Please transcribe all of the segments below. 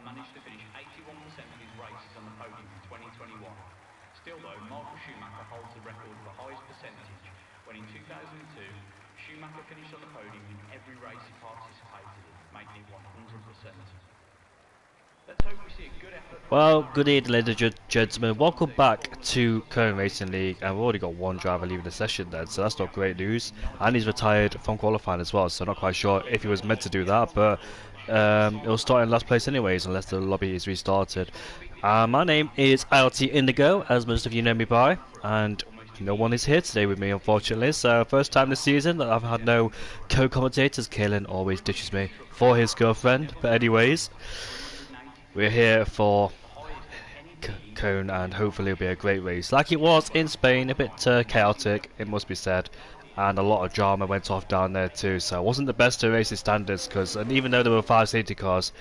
managed to finish 81% of his races on the podium in 2021. Still though, Michael Schumacher holds the record for highest percentage, when in 2002, Schumacher finished on the podium in every race he participated in, making it 100%. Let's hope we see a good effort. Well, good evening ladies and gentlemen, welcome back to Current Racing League, and we've already got one driver leaving the session then, so that's not great news, and he's retired from qualifying as well, so I'm not quite sure if he was meant to do that, but it'll start in last place anyways unless the lobby is restarted. My name is LT Indigo, as most of you know me by, and no one is here today with me unfortunately, so first time this season that I've had no co-commentators. Kaelin always ditches me for his girlfriend, but anyways, we're here for Cone, and hopefully it'll be a great race like it was in Spain. A bit chaotic, it must be said, and a lot of drama went off down there too, so it wasn't the best of racing standards, and even though there were 5 safety cars,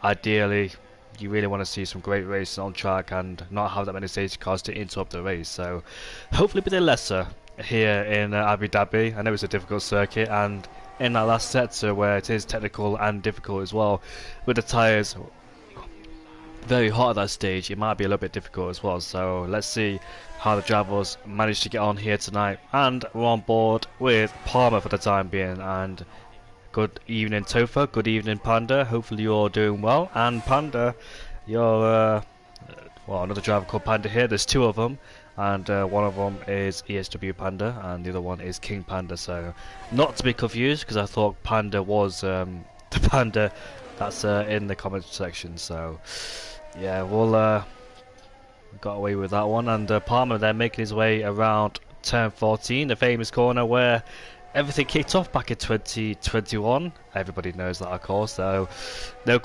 ideally you really want to see some great racing on track and not have that many safety cars to interrupt the race, so hopefully a bit lesser here in Abu Dhabi. I know it's a difficult circuit, and in that last sector where it is technical and difficult as well, with the tyres very hot at that stage, it might be a little bit difficult as well, so let's see how the drivers manage to get on here tonight. And we're on board with Palmer for the time being, and good evening Topher, good evening Panda, hopefully you're all doing well. And Panda, you're well, another driver called Panda here, there's 2 of them, and one of them is ESW Panda and the other one is King Panda, so not to be confused, because I thought Panda was the Panda that's in the comment section, so yeah, we'll got away with that one. And Palmer then making his way around turn 14, the famous corner where everything kicked off back in 2021. Everybody knows that, of course, so no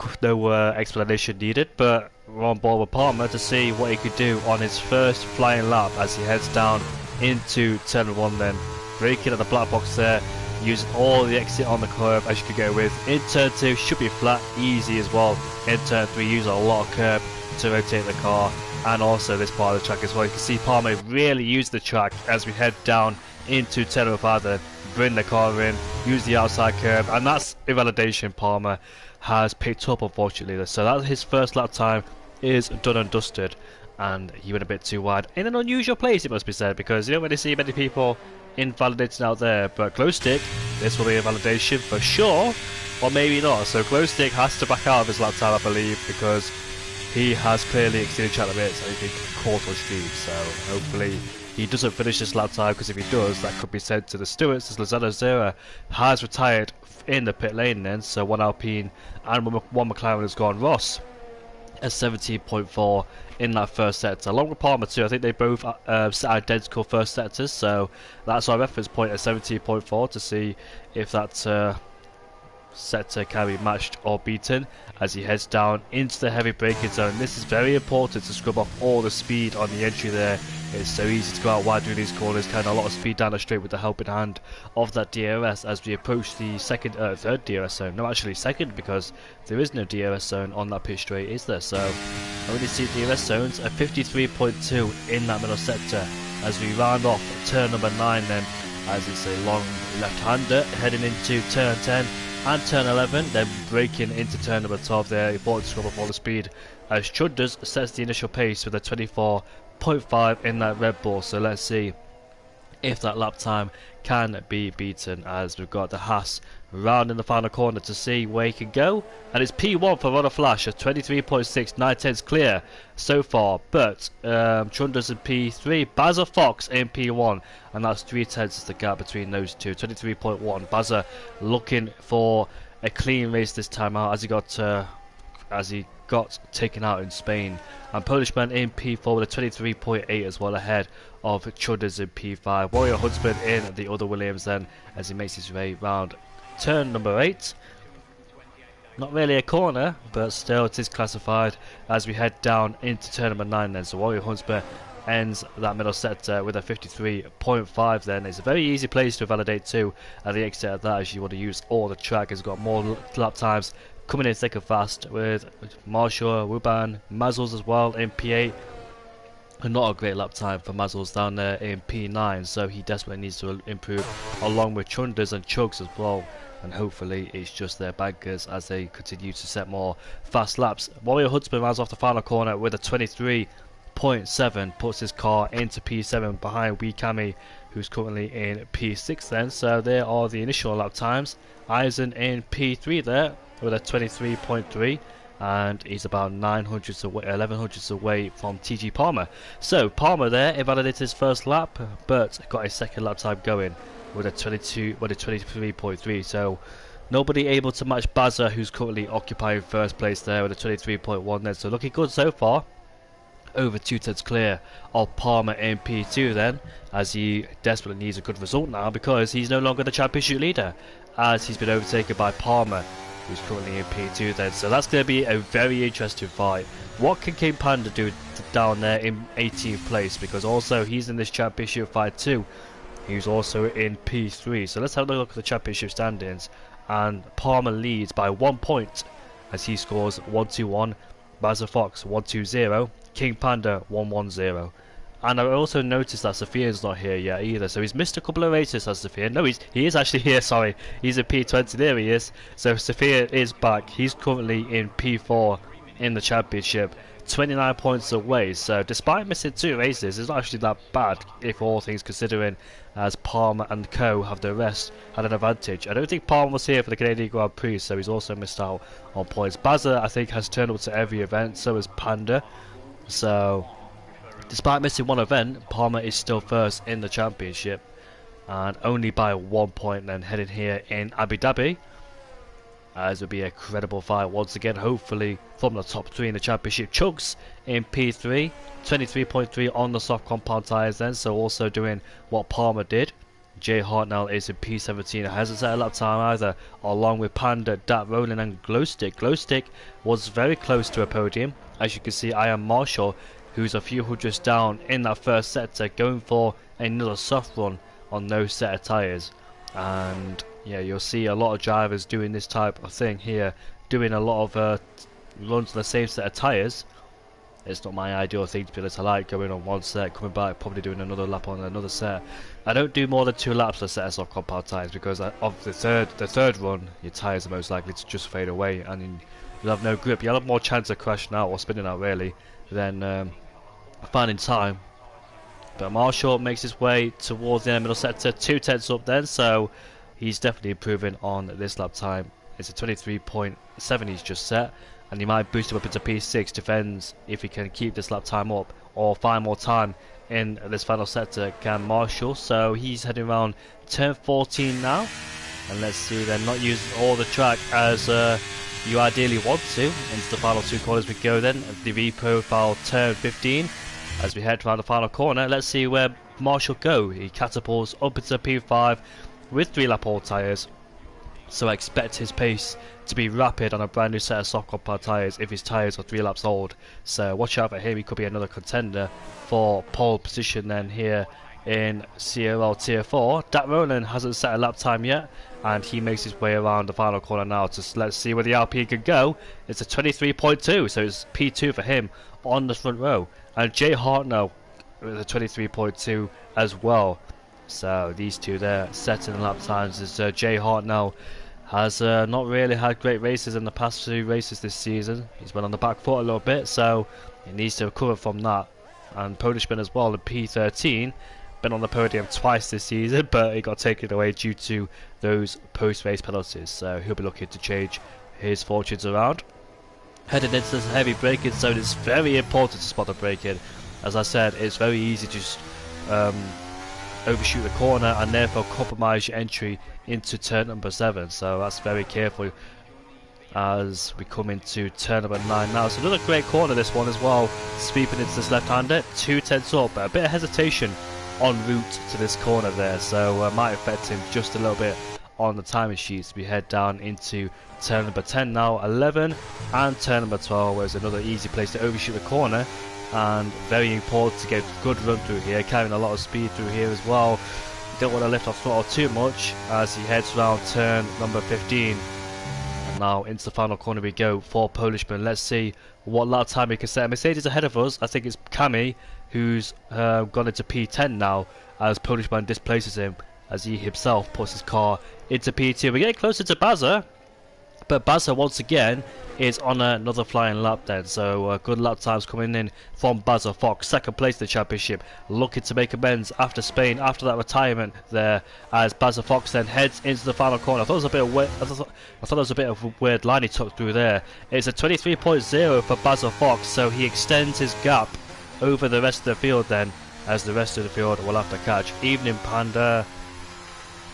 explanation needed, but we're on board with Palmer to see what he could do on his first flying lap as he heads down into turn 1, then braking at the black box there, using all the exit on the curve as you could go with. In turn 2 should be flat, easy as well. In turn 3 use a lot of curb to rotate the car, and also this part of the track as well. You can see Palmer really use the track as we head down into turn 5, then bring the car in, use the outside curb, and that's invalidation Palmer has picked up unfortunately. So that his first lap time is done and dusted, and he went a bit too wide in an unusual place, it must be said, because you don't really see many people invalidating out there. But Glow Stick, this will be a validation for sure, or maybe not. So Glow Stick has to back out of his lap time, I believe, because he has clearly exceeded track limits and he's been caught on speed. So hopefully he doesn't finish this lap time, because if he does, that could be sent to the stewards, as Lozano Zera has retired in the pit lane then. So 1 Alpine and 1 McLaren has gone. Ross at 17.4 in that first sector, along with Palmer too. I think they both set identical first sectors, so that's our reference point at 17.4 to see if that sector can be matched or beaten as he heads down into the heavy braking zone. This is very important to scrub off all the speed on the entry there. It's so easy to go out wide through these corners, kind of a lot of speed down the straight with the helping hand of that DRS as we approach the third DRS zone. No, actually second, because there is no DRS zone on that pit straight, is there? So I really see DRS zones at 53.2 in that middle sector as we round off turn number 9 then, as it's a long left-hander heading into turn 10 and turn 11, then braking into turn number 12 there. Important to scrub off all the speed as Chunders sets the initial pace with a 24.5 in that Red Bull. So let's see if that lap time can be beaten, as we've got the Haas round in the final corner to see where he can go. And it's P1 for Runner Flash at 23.6, 9/10 clear so far, but Chunders in P3, Bazza Fox in P1, and that's 3/10 is the gap between those two. 23.1. Bazza looking for a clean race this time out as he got taken out in Spain. And Polishman in P4 with a 23.8 as well, ahead of Chunders in P5. Warrior Huntsman in the other Williams then as he makes his way round turn number 8. Not really a corner, but still it is classified as we head down into turn number 9 then. So Warrior Huntsman ends that middle sector with a 53.5 then. It's a very easy place to validate too at the exit of that, as you want to use all the track. It's got more lap times coming in thick and fast with Marshall, Ruban, Mazzles as well in P8. And not a great lap time for Mazzles down there in P9, so he desperately needs to improve, along with Chunders and Chugs as well and hopefully it's just their bankers as they continue to set more fast laps. Warrior Huntsman rounds off the final corner with a 23.7, puts his car into P7 behind Wee Cammy, who's currently in P6 then. So there are the initial lap times. Eisen in P3 there with a 23.3, and he's about 900s away, 1100s away from TG Palmer. So Palmer there invalidated his first lap, but got his second lap time going with a 23.3. So nobody able to match Bazza, who's currently occupying first place there with a 23.1 then. So looking good so far. Over 2/10 clear of Palmer in P2 then, as he desperately needs a good result now because he's no longer the championship leader, as he's been overtaken by Palmer, who's currently in P2 then. So that's going to be a very interesting fight. What can King Panda do down there in 18th place, because also he's in this championship fight too. He's also in P3. So let's have a look at the championship standings, and Palmer leads by 1 point as he scores 121, Bazza Fox 120, King Panda 110. And I also noticed that Sofia's not here yet either, so he's missed a couple of races, has Sofia. No, he is actually here, sorry. He's in P20, there he is. So Sofia is back. He's currently in P4 in the championship, 29 points away. So despite missing 2 races, it's not actually that bad if all things considering, as Palmer and Co have the rest had an advantage. I don't think Palmer was here for the Canadian Grand Prix, so he's also missed out on points. Bazza, I think, has turned up to every event, so has Panda. So despite missing 1 event, Palmer is still first in the championship, and only by 1 point then heading here in Abu Dhabi, as it will be a credible fight once again, hopefully from the top 3 in the championship. Chugs in P3, 23.3 on the soft compound tyres then, so also doing what Palmer did. Jay Hartnell is in P17, hasn't set a lap time either, along with Panda, Dat Roland and Glowstick. Glowstick was very close to a podium. As you can see, I am Marshall, who's a few hundreds down in that first sector, going for another soft run on those set of tyres. And yeah, you'll see a lot of drivers doing this type of thing here, doing a lot of runs on the same set of tyres. It's not my ideal thing to be able to like, going on one set, coming back, probably doing another lap on another set. I don't do more than 2 laps on a set of soft compound tyres, because of the third run, your tyres are most likely to just fade away, and you'll have no grip. You'll have more chance of crashing out or spinning out really than finding time. But Marshall makes his way towards the middle sector, 2/10 up then, so he's definitely improving on this lap time. It's a 23.7 he's just set, and he might boost him up into P6, defends if he can keep this lap time up or find more time in this final sector, can Marshall. So he's heading around turn 14 now, and let's see, they're not using all the track as you ideally want to. Into the final 2 corners we go then, the V-profile turn 15. As we head around the final corner, let's see where Marshall go. He catapults up into P5 with 3 lap old tyres, so I expect his pace to be rapid on a brand new set of soft compound tyres if his tyres are 3 laps old. So watch out for him, he could be another contender for pole position then here in CRL Tier 4. Dat Roland hasn't set a lap time yet, and he makes his way around the final corner now. So let's see where the Alpine can go. It's a 23.2, so it's P2 for him on the front row. And Jay Hartnell with a 23.2 as well. So these two there setting the lap times, as Jay Hartnell has not really had great races in the past 2 races this season. He's been on the back foot a little bit, so he needs to recover from that. And Polishman as well in P13, been on the podium twice this season, but he got taken away due to those post-race penalties, so he'll be looking to change his fortunes around. Heading into this heavy braking zone, it's very important to spot the braking. As I said, it's very easy to just overshoot the corner and therefore compromise your entry into turn number 7, so that's very careful as we come into turn number 9 now. So another great corner, this one as well, sweeping into this left-hander, 2/10 up, but a bit of hesitation en route to this corner there, so might affect him just a little bit on the timing sheets. We head down into turn number 10 now, 11 and turn number 12, where it's another easy place to overshoot the corner, and very important to get a good run through here, carrying a lot of speed through here as well. Don't want to lift off throttle too much as he heads around turn number 15. And now into the final corner we go for Polishman. Let's see what lap time he can set. Mercedes ahead of us, I think it's Cammy who's gone into P10 now, as Polishman displaces him as he himself puts his car into P2. We're getting closer to Bazza, but Bazza once again is on another flying lap then. So good lap times coming in from Bazza Fox, second place in the championship, looking to make amends after Spain, after that retirement there, as Bazza Fox then heads into the final corner. I thought it was a bit of there was a bit of a weird line he took through there. It's a 23.0 for Bazza Fox, so he extends his gap over the rest of the field then, as the rest of the field will have to catch. Evening Panda,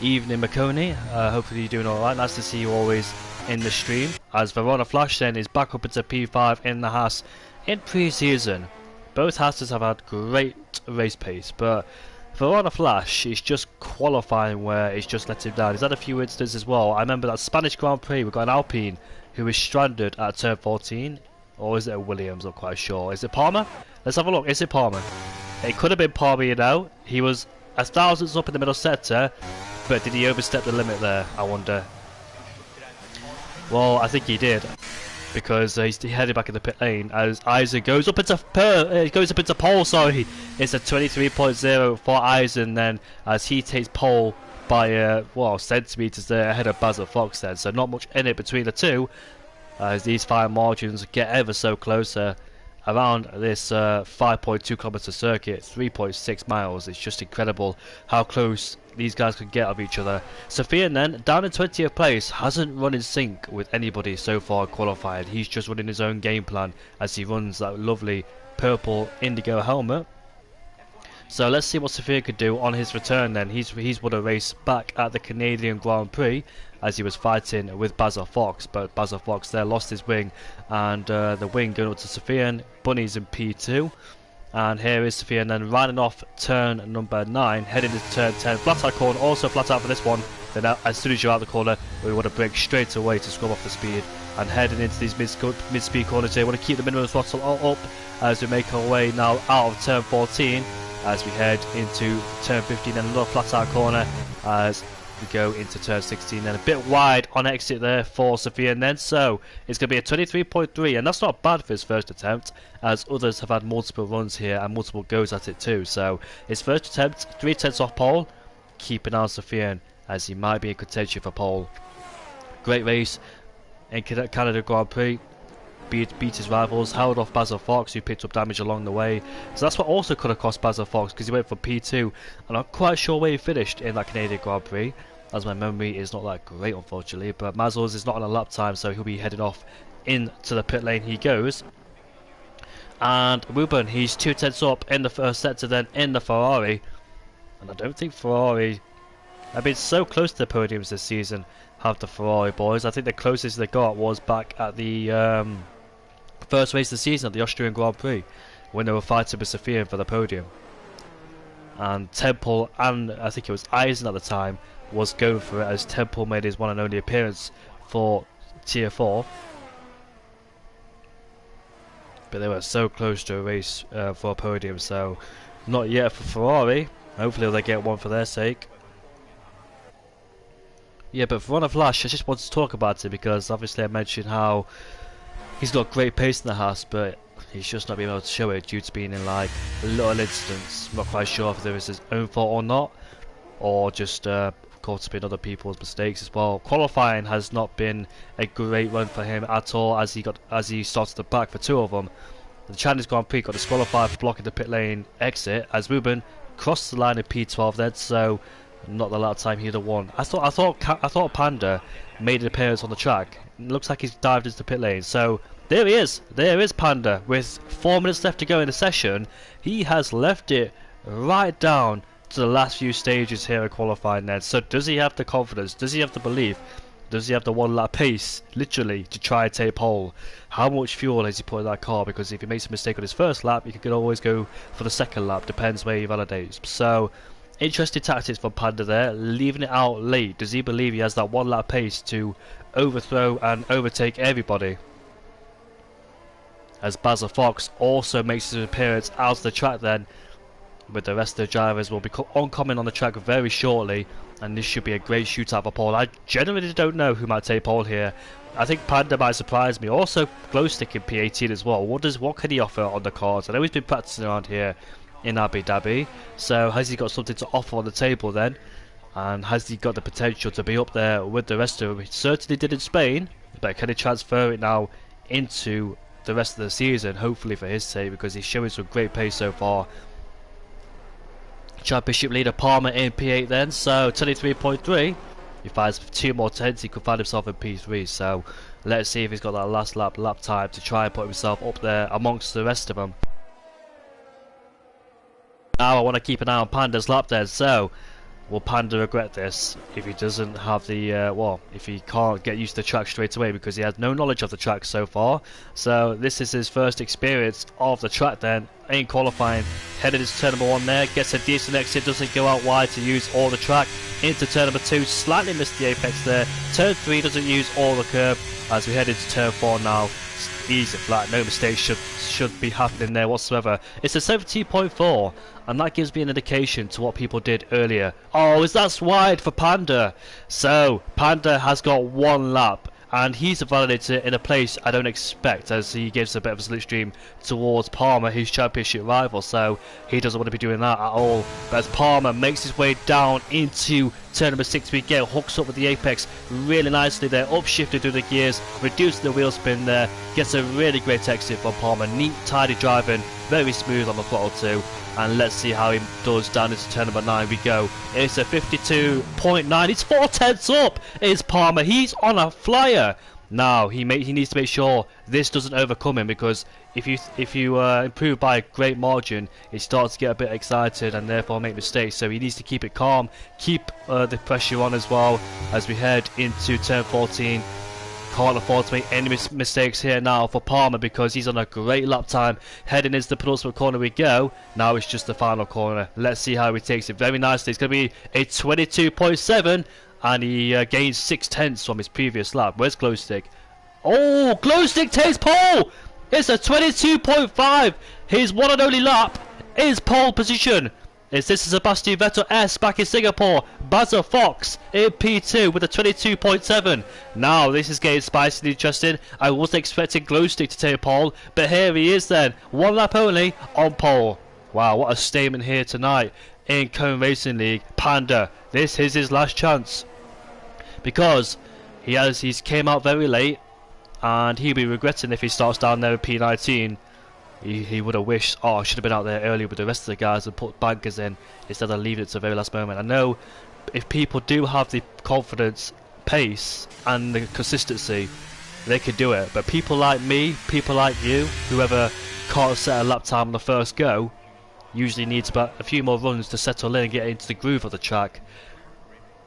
evening Makoni, hopefully you're doing alright. Nice to see you always in the stream, as Verona Flash then is back up into P5 in the Haas in pre-season. Both Haases have had great race pace, but Verona Flash is just qualifying where it's just let him down. He's had a few instances as well. I remember that Spanish Grand Prix, we got an Alpine who was stranded at turn 14, or is it a Williams? I'm not quite sure. Is it Palmer? Let's have a look. Is it Palmer? It could have been Palmer, you know. He was a thousandths up in the middle sector, but did he overstep the limit there, I wonder? Well, I think he did, because he's headed back in the pit lane as Eisen goes up into pole. Sorry, it's a 23.0 for Eisen then, as he takes pole by well, centimeters there ahead of Bazza Fox then. So not much in it between the two, as these fine margins get ever so closer around this 5.2 kilometer circuit, 3.6 miles. It's just incredible how close these guys can get of each other. Sofian then, down in 20th place, hasn't run in sync with anybody so far qualified. He's just running his own game plan as he runs that lovely purple indigo helmet. So let's see what Sofian could do on his return then. He's won a race back at the Canadian Grand Prix as he was fighting with Bazza Fox, but Bazza Fox there lost his wing, and the wing going up to Sofian. Bunny's in P2. And here is Sofian then riding off turn number 9, heading into turn 10. Flat out corner, also flat out for this one. Then as soon as you're out the corner, we want to brake straight away to scrub off the speed. And heading into these mid-speed corners here, we want to keep the minimum throttle up as we make our way now out of turn 14. As we head into turn 15 and another flat out corner as we go into turn 16, and a bit wide on exit there for Sofian then. So it's going to be a 23.3, and that's not bad for his first attempt, as others have had multiple runs here and multiple goes at it too. So his first attempt, 3 tenths off pole. Keep an eye on Sofian as he might be in contention for pole. Great race in Canada Grand Prix. Beat his rivals, held off Bazza Fox, who picked up damage along the way. So that's what also could have cost Bazza Fox, because he went for P2, and I'm not quite sure where he finished in that Canadian Grand Prix, as my memory is not that great unfortunately. But Mazels is not on a lap time, so he'll be heading off into the pit lane he goes. And Ruben, he's 2 tenths up in the first sector then in the Ferrari, and I don't think Ferrari have been so close to the podiums this season, have the Ferrari boys. I think the closest they got was back at the first race of the season at the Austrian Grand Prix, when they were fighting with Sofian for the podium. And Temple, and I think it was Eisen at the time, was going for it, as Temple made his one and only appearance for Tier 4. But they were so close to a race for a podium, so not yet for Ferrari. Hopefully they get one for their sake. Yeah, but Verona Flash, I just wanted to talk about it because obviously I mentioned how he's got great pace in the Haas, but he's just not being able to show it due to being in like little incidents. I'm not quite sure if there is his own fault or not, or just caught up in other people's mistakes as well. Qualifying has not been a great run for him at all, as he started the back for 2 of them. The Chinese Grand Prix got disqualified for blocking the pit lane exit, as Ruben crossed the line in P12 then, so not the last time he'd have won. I thought Panda made an appearance on the track. It looks like he's dived into the pit lane. So there he is. There is Panda with 4 minutes left to go in the session. He has left it right down to the last few stages here in qualifying then. So does he have the confidence? Does he have the belief? Does he have the 1 lap pace, literally, to try and take pole? How much fuel has he put in that car? Because if he makes a mistake on his first lap, he could always go for the second lap. Depends where he validates. So interesting tactics from Panda there, leaving it out late. Does he believe he has that 1 lap pace to overthrow and overtake everybody? As Bazza Fox also makes his appearance out of the track then, with the rest of the drivers will be oncoming on the track very shortly, and this should be a great shootout for pole. I generally don't know who might take pole here. I think Panda might surprise me. Also, Glowstick in P18 as well. What can he offer on the cards? I know he's been practicing around here in Abu Dhabi, so has he got something to offer on the table then? And has he got the potential to be up there with the rest of them? He certainly did in Spain, but can he transfer it now into the rest of the season? Hopefully for his sake, because he's showing some great pace so far. Championship leader Palmer in P8 then, so 23.3. He finds 2 more tenths, he could find himself in P3, so let's see if he's got that last lap time to try and put himself up there amongst the rest of them. Now I want to keep an eye on Panda's lap then, so will Panda regret this if he doesn't have the, well, if he can't get used to the track straight away, because he has no knowledge of the track so far. So this is his first experience of the track then, in qualifying. Headed into turn number 1 there, gets a decent exit, doesn't go out wide to use all the track. Into turn number 2, slightly missed the apex there. Turn 3 doesn't use all the curb, as we head into turn 4 now. Easy flat, no mistakes should be happening there whatsoever. It's a 17.4, and that gives me an indication to what people did earlier. Oh, is that wide for Panda? So Panda has got 1 lap, and he's a validator in a place I don't expect, as he gives a bit of a slipstream towards Palmer, his championship rival, so he doesn't want to be doing that at all. But as Palmer makes his way down into turn number 6, we get hooks up with the apex really nicely there, upshifted through the gears, reducing the wheel spin there, gets a really great exit from Palmer. Neat, tidy driving, very smooth on the throttle too. And let's see how he does down into turn number 9 we go. It's a 52.9. It's 4 tenths up. It's Palmer. He's on a flyer. Now he needs to make sure this doesn't overcome him, because if you improve by a great margin, he starts to get a bit excited and therefore make mistakes. So he needs to keep it calm, keep the pressure on as well as we head into turn 14. Can't afford to make any mistakes here now for Palmer, because he's on a great lap time. Heading into the penultimate corner we go. Now it's just the final corner. Let's see how he takes it very nicely. It's going to be a 22.7, and he gains 6 tenths from his previous lap. Where's Glowstick? Oh, Glowstick takes pole! It's a 22.5. His one and only lap is pole position. This is Sebastian Vettel S back in Singapore. Bazza Fox in P2 with a 22.7. Now this is getting spicy and interesting. I wasn't expecting Glowstick to take pole, but here he is then. 1 lap only on pole. Wow, what a statement here tonight in Cone Racing League. Panda, this is his last chance, because he's came out very late, and he'll be regretting if he starts down there in P19. He would have wished, oh, I should have been out there earlier with the rest of the guys and put bankers in instead of leaving it to the very last moment. I know if people do have the confidence, pace and the consistency, they could do it. But people like me, people like you, whoever can't set a lap time on the first go, usually needs about a few more runs to settle in and get into the groove of the track.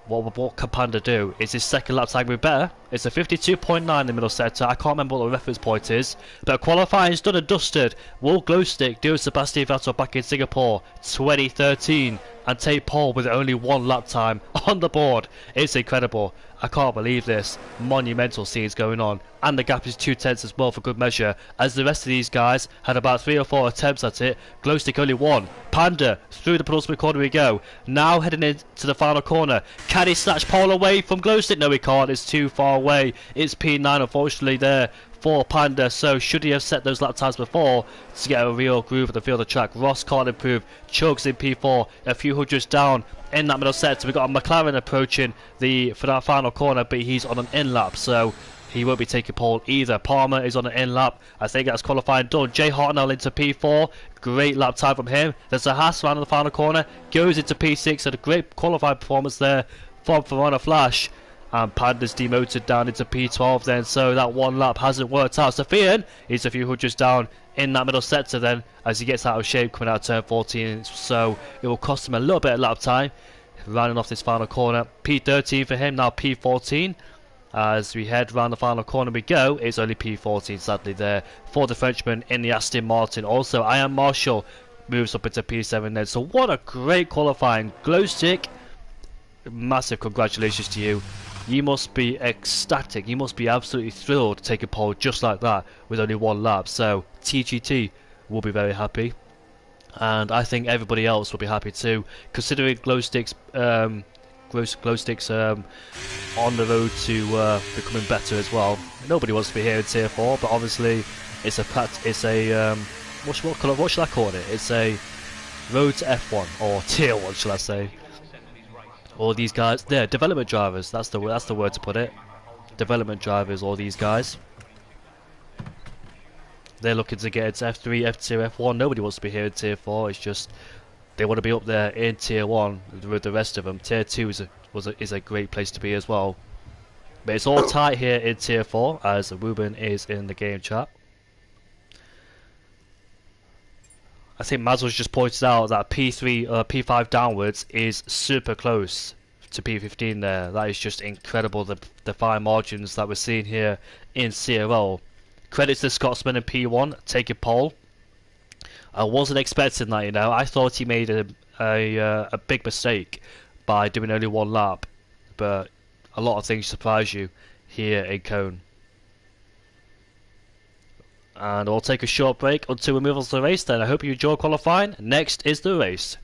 What can Panda do? Is his second lap time better? It's a 52.9 in the middle sector. I can't remember what the reference point is, but qualifying's done and dusted. Will Glowstick do Sebastian Vettel back in Singapore 2013 and take pole with only 1 lap time on the board? It's incredible. I can't believe this. Monumental scenes going on, and the gap is 2 tenths as well for good measure, as the rest of these guys had about 3 or 4 attempts at it. Glowstick only 1. Panda through the penultimate corner we go. Now heading into the final corner. Can he snatch pole away from Glowstick? No, he can't. It's too far away. It's P9 unfortunately there for Panda. So should he have set those lap times before to get a real groove at the field of track? Ross can't improve. Chugs in P4, a few hundreds down in that middle sector. We've got a McLaren approaching for that final corner, but he's on an in lap, so he won't be taking pole either. Palmer is on an in lap. I think that's qualifying done. Jay Hartnell into P4. Great lap time from him. There's a Haas round in the final corner. Goes into P6, and a great qualifying performance there from Verona Flash. And Panda's demoted down into P12 then, so that 1 lap hasn't worked out. Sofian is a few hundreds down in that middle sector then, as he gets out of shape coming out of turn 14, so it will cost him a little bit of lap time rounding off this final corner. P13 for him, now P14. As we head round the final corner we go. It's only P14 sadly there for the Frenchman in the Aston Martin. Also Ian Marshall moves up into P7 then, so what a great qualifying. Glowstick, massive congratulations to you. You must be ecstatic, you must be absolutely thrilled to take a pole just like that with only 1 lap. So TGT will be very happy, and I think everybody else will be happy too, considering Glowstick's on the road to becoming better as well. Nobody wants to be here in Tier 4, but obviously it's a what should I call it? It's a road to F1, or Tier 1 shall I say. All these guys, they're development drivers. That's the word to put it. Development drivers. All these guys. They're looking to get into F3, F2, F1. Nobody wants to be here in Tier 4. It's just they want to be up there in Tier 1 with the rest of them. Tier 2 is a great place to be as well. But it's all tight here in Tier 4, as Ruben is in the game chat. I think Mazzel's just pointed out that P5 downwards is super close to P15 there. That is just incredible, the fine margins that we're seeing here in CRL. Credits to Scotsman in P1, taking pole. I wasn't expecting that, you know. I thought he made a big mistake by doing only one lap. But a lot of things surprise you here in Cone. And we'll take a short break until we move on to the race then. I hope you enjoy qualifying. Next is the race.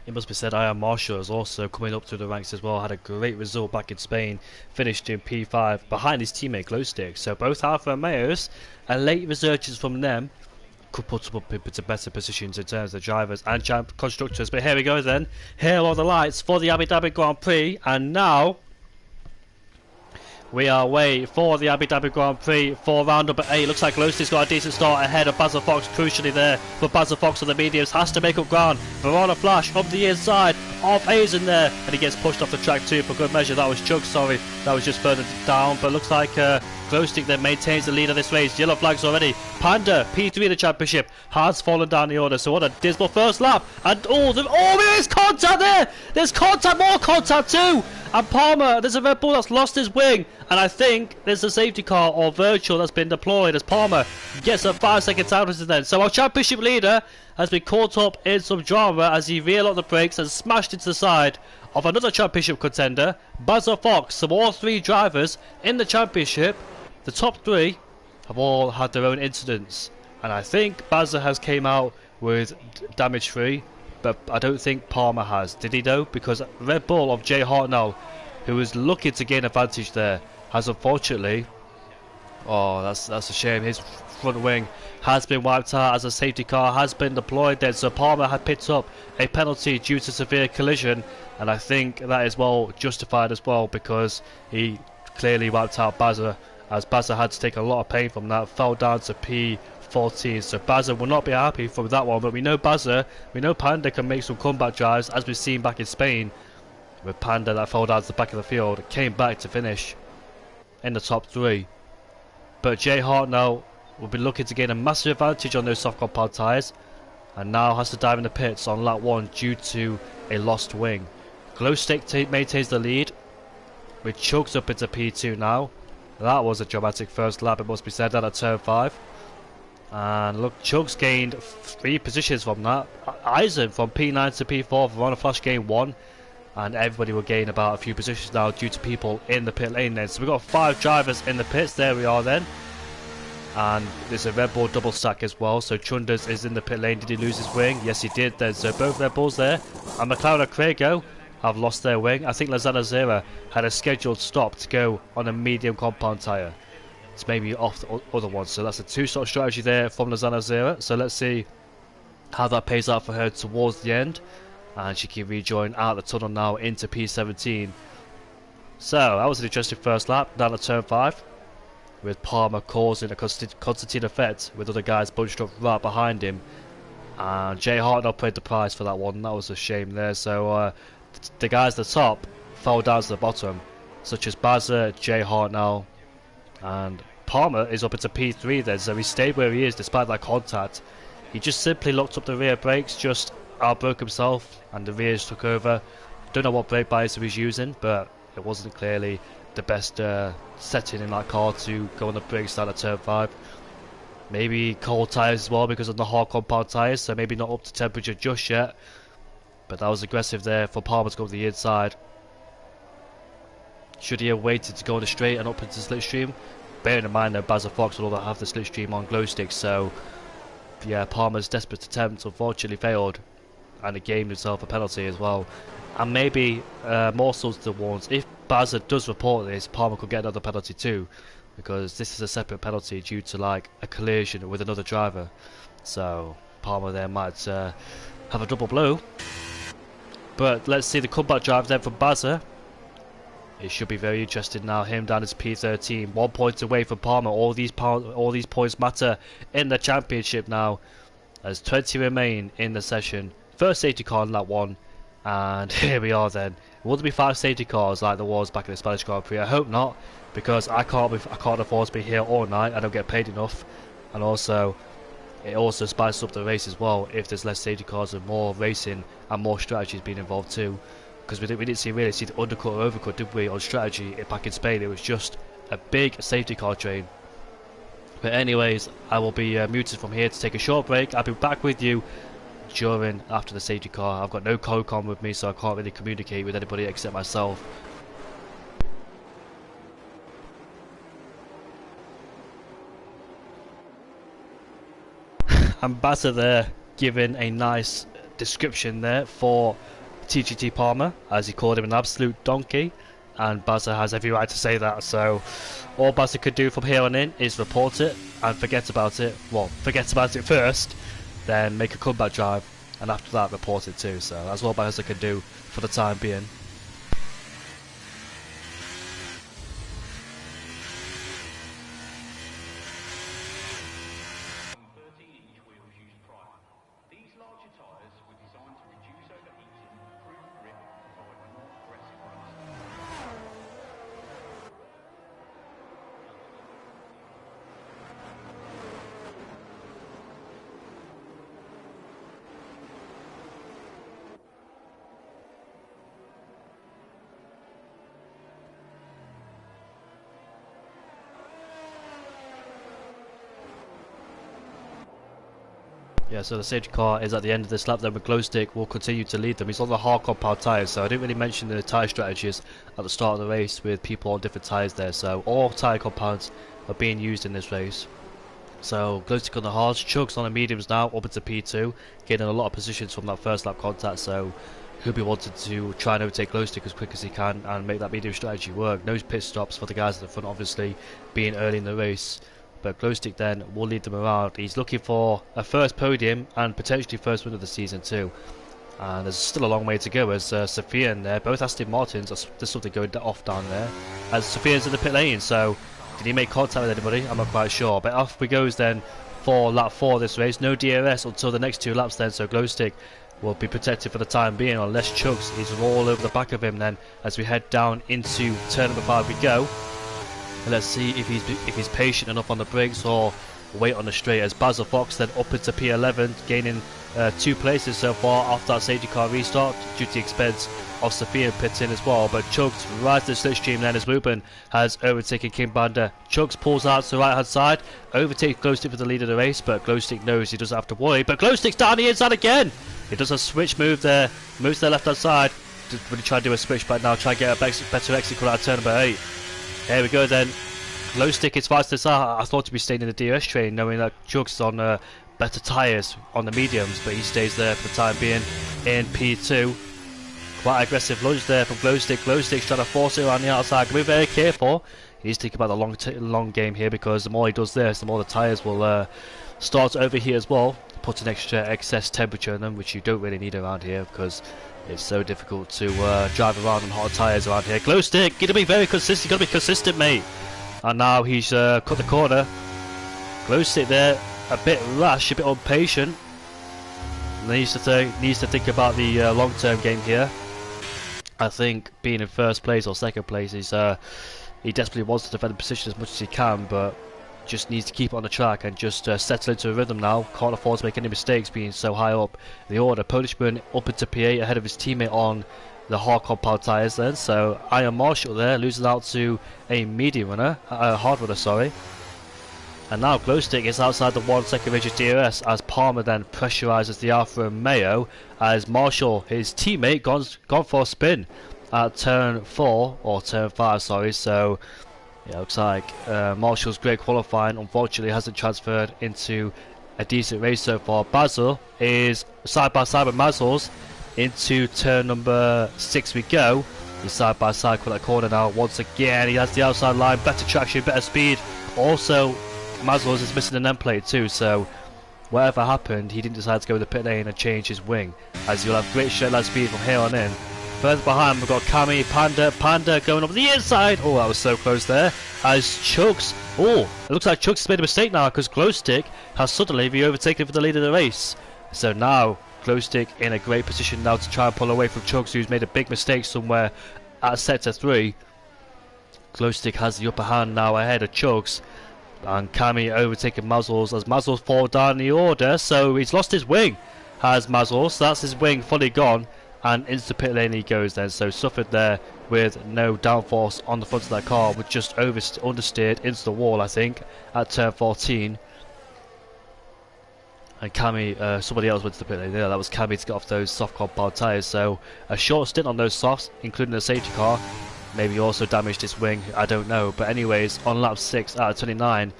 It must be said, Ian Marshall is also coming up through the ranks as well. Had a great result back in Spain, finished in P5 behind his teammate Glowstick. So both Alfa Romeos, a late resurgence from them, could put them up into better positions in terms of drivers and constructors. But here we go then. Here are the lights for the Abu Dhabi Grand Prix, and now we are away for the Abu Dhabi Grand Prix for round number 8. Looks like Glowstick's got a decent start ahead of Basil Fox, crucially there. But Basil Fox on the mediums has to make up ground. Verona Flash up the inside of Hazen there, and he gets pushed off the track too for good measure. That was Chug, sorry, that was just further down. But looks like Glowstick then maintains the lead of this race. Yellow flags already. Panda, P3 in the championship, has fallen down the order. So what a dismal first lap. And there's contact there! There's contact, more contact too! And Palmer, there's a Red Bull that's lost his wing, and I think there's a safety car or virtual that's been deployed as Palmer gets a 5-second penalty then. So our championship leader has been caught up in some drama as he reeled up the brakes and smashed into the side of another championship contender, Basil Fox. So all three drivers in the championship, the top three, have all had their own incidents, and I think Basil has came out with damage free. But I don't think Palmer has. Did he though? Because Red Bull of Jay Hartnell, who was looking to gain advantage there, has unfortunately... Oh, that's a shame. His front wing has been wiped out as a safety car has been deployed then. So Palmer had picked up a penalty due to severe collision. And I think that is well justified as well, because he clearly wiped out Bazza, as Bazza had to take a lot of pain from that. Fell down to P14, so Bazza will not be happy from that one. But we know Panda can make some comeback drives, as we've seen back in Spain with Panda that fell down to the back of the field, came back to finish in the top three. But Jay Hartnell will be looking to gain a massive advantage on those soft compound tyres, and now has to dive in the pits on lap 1 due to a lost wing. Glowstick maintains the lead, with Chugs up into P2 now. That was a dramatic first lap, it must be said, that at turn 5. And look, Chugs gained 3 positions from that. Eisen from P9 to P4, Verona Flash gained 1. and everybody will gain about a few positions now due to people in the pit lane then. So we've got 5 drivers in the pits, there we are then. And there's a Red Bull double stack as well, so Chunders is in the pit lane. Did he lose his wing? Yes he did. There's both Red Bulls there, and McLaren and Craigo have lost their wing. I think Lozano Zera had a scheduled stop to go on a medium compound tyre. It's maybe off the other one, so that's a 2-stop strategy there from Lozano Zera. So let's see how that pays out for her towards the end, and she can rejoin out the tunnel now into P17. So that was an interesting first lap down at turn 5, with Palmer causing a Constantine effect with other guys bunched up right behind him, and Jay Hartnell paid the price for that one. That was a shame there. So the guys at the top fell down to the bottom, such as Bazza, Jay Hartnell, and Palmer is up into P3 then, so he stayed where he is despite that contact. He just simply locked up the rear brakes, just outbroke himself, and the rears took over. Don't know what brake bias he was using, but it wasn't clearly the best setting in that car to go on the brakes down at turn 5. Maybe cold tyres as well because of the hard compound tyres, so maybe not up to temperature just yet. But that was aggressive there for Palmer to go to the inside. Should he have waited to go on the straight and up into the slipstream? Bearing in mind that Basil Fox will have the slipstream on glow sticks, so yeah, Palmer's desperate attempt unfortunately failed, and he gained himself a penalty as well. And maybe more so to the warns, if Bazza does report this, Palmer could get another penalty too, because this is a separate penalty due to like a collision with another driver. So Palmer there might have a double blow. But let's see the comeback drive then from Bazza. It should be very interesting now. Him down as P13, 1 point away from Palmer. All these points matter in the championship now, as 20 remain in the session. First safety car in that one, and here we are then. Will there be 5 safety cars like there was back in the Spanish Grand Prix? I hope not, because I can't afford to be here all night. I don't get paid enough, and also it also spices up the race as well if there's less safety cars and more racing and more strategies being involved too. Because we didn't really see the undercut or overcut, did we, on strategy back in Spain? It was just a big safety car train. But anyways, I will be muted from here to take a short break. I'll be back with you after the safety car. I've got no co-com with me, so I can't really communicate with anybody except myself. Ambassador there giving a nice description there for TGT Palmer, as he called him an absolute donkey, and Bazza has every right to say that. So all Bazza could do from here on in is report it and forget about it. Well, forget about it first, then make a comeback drive, and after that report it too. So that's all Bazza can do for the time being. Yeah, so the safety car is at the end of this lap then, with Glowstick will continue to lead them. He's on the hard compound tyres, so I didn't really mention the tyre strategies at the start of the race with people on different tyres there. So all tyre compounds are being used in this race. So Glowstick on the hards, Chugs on the mediums now, up into P2, gaining a lot of positions from that first lap contact, so he'll be wanting to try and overtake Glowstick as quick as he can and make that medium strategy work. No pit stops for the guys at the front, obviously, being early in the race. But Glowstick then will lead them around. He's looking for a first podium and potentially first win of the season too. And there's still a long way to go, as Sophia in there, both Aston Martins, there's something going off down there, as Sophia's in the pit lane. So did he make contact with anybody? I'm not quite sure. But off we goes then for lap 4 of this race. No DRS until the next 2 laps then, so Glowstick will be protected for the time being, unless Chugs is all over the back of him then, as we head down into turn number 5 we go. And let's see if he's patient enough on the brakes or wait on the straight, as Basil Fox then up into P11, gaining 2 places so far after that safety car restart due to the expense of Sophia pitting as well. But Chugs right to the slipstream then, as Ruben has overtaken King Banda. Chugs pulls out to the right hand side, overtakes Glowstick for the lead of the race, but Glowstick knows he doesn't have to worry. But Glowstick's down the inside again. He does a switch move there, moves to the left hand side, really try to do a switchback now, try to get a better exit call out of turn number 8. Here we go then. Glowstick is fast as I thought to be staying in the DRS train, knowing that Jugs is on better tyres on the mediums, but he stays there for the time being in P2. Quite aggressive lunge there from Glowstick. Glowstick's trying to force it around the outside. Can be very careful. He needs to think about the long game here, because the more he does this, the more the tyres will start to overheat as well. Put an extra excess temperature in them, which you don't really need around here because it's so difficult to drive around on hot tyres around here. Glowstick, you got to be very consistent. You got to be consistent, mate. And now he's cut the corner. Glowstick there, a bit rash, a bit impatient. Needs to think about the long-term game here. I think being in first place or second place is he desperately wants to defend the position as much as he can, but just needs to keep it on the track and just settle into a rhythm now. Can't afford to make any mistakes being so high up the order. Polishman up into P8 ahead of his teammate on the hard compound tyres then. So Iron Marshall there losing out to a medium runner, hard runner, sorry. And now Glowstick is outside the 1 second range of DRS as Palmer then pressurizes the Alfa Romeo as Marshall, his teammate, gone for a spin at turn 4 or turn 5, sorry. So yeah, looks like Marshall's great qualifying unfortunately hasn't transferred into a decent race so far. Basil is side by side with Mazels into turn number 6 we go. He's side by side for that corner now. Once again, he has the outside line, better traction, better speed. Also, Mazels is missing an end plate too, so whatever happened, he didn't decide to go with the pit lane and change his wing, as you'll have great straight line speed from here on in. Further behind, we've got Kami, Panda going over the inside. Oh, that was so close there. As Chugs, oh, it looks like Chugs has made a mistake now because Glowstick has suddenly been overtaken for the lead of the race. So now Glowstick in a great position now to try and pull away from Chugs, who's made a big mistake somewhere at sector 3. Glowstick has the upper hand now ahead of Chugs. And Kami overtaking Mazels as Mazels fall down the order, so he's lost his wing, has Mazels. That's his wing fully gone, and into the pit lane he goes then. So suffered there with no downforce on the front of that car, with just understeered into the wall, I think, at turn 14. And Kami, somebody else went to the pit lane. Yeah, that was Kami to get off those soft compound tyres. So a short stint on those softs, including the safety car. Maybe also damaged his wing, I don't know. But anyways, on lap 6 out of 29,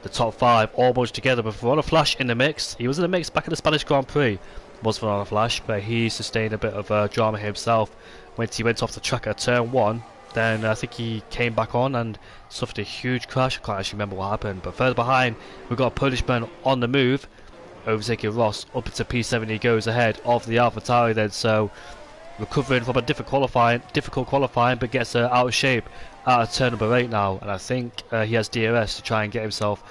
the top 5 all bunched together. But Verona Flash in the mix. He was in the mix back in the Spanish Grand Prix, was Verona Flash, but he sustained a bit of drama himself when he went off the track at turn 1. Then I think he came back on and suffered a huge crash. I can't actually remember what happened. But further behind, we've got a Polishman on the move, overtaking Ross. Up into P7 he goes ahead of the AlphaTauri then. So recovering from a difficult qualifying, but gets out of shape out of turn number 8 now, and I think he has DRS to try and get himself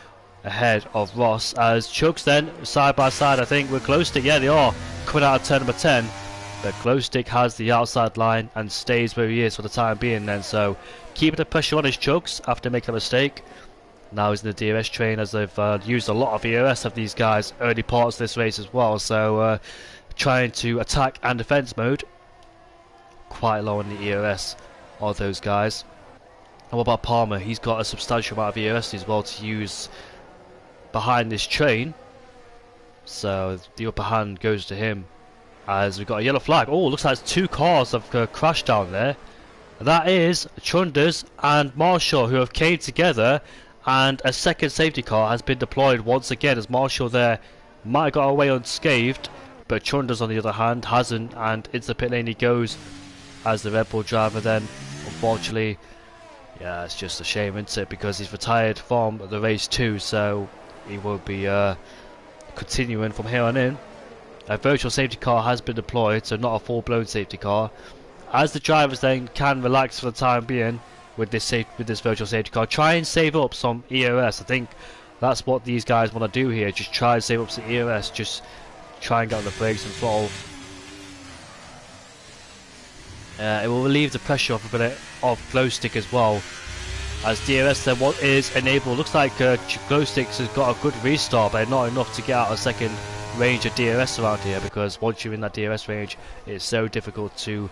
ahead of Ross. As Chugs then side by side, I think, with Glowstick. Yeah, they are coming out of turn number 10, but Glowstick has the outside line and stays where he is for the time being then. So keeping the pressure on his Chugs after making a mistake. Now he's in the DRS train, as they've used a lot of ERS of these guys early parts of this race as well. So trying to attack and defense mode. Quite low on the ERS of those guys. And what about Palmer? He's got a substantial amount of ERS as well to use behind this train. So the upper hand goes to him as we've got a yellow flag. Oh, looks like 2 cars have crashed down there. That is Chunders and Marshall, who have came together, and a second safety car has been deployed once again, as Marshall there might have got away unscathed, but Chunders on the other hand hasn't, and into the pit lane he goes as the Red Bull driver then. Unfortunately, yeah, it's just a shame, isn't it, because he's retired from the race too, so he will be continuing from here on in. A virtual safety car has been deployed, so not a full-blown safety car, as the drivers then can relax for the time being with this virtual safety car. Try and save up some ERS. I think that's what these guys want to do here, just try and save up some ERS, just try and get on the brakes and throttle. It will relieve the pressure off a bit of Glowstick as well, as DRS then what is enabled. Looks like Glowstick has got a good restart, but not enough to get out a second range of DRS around here, because once you're in that DRS range it's so difficult to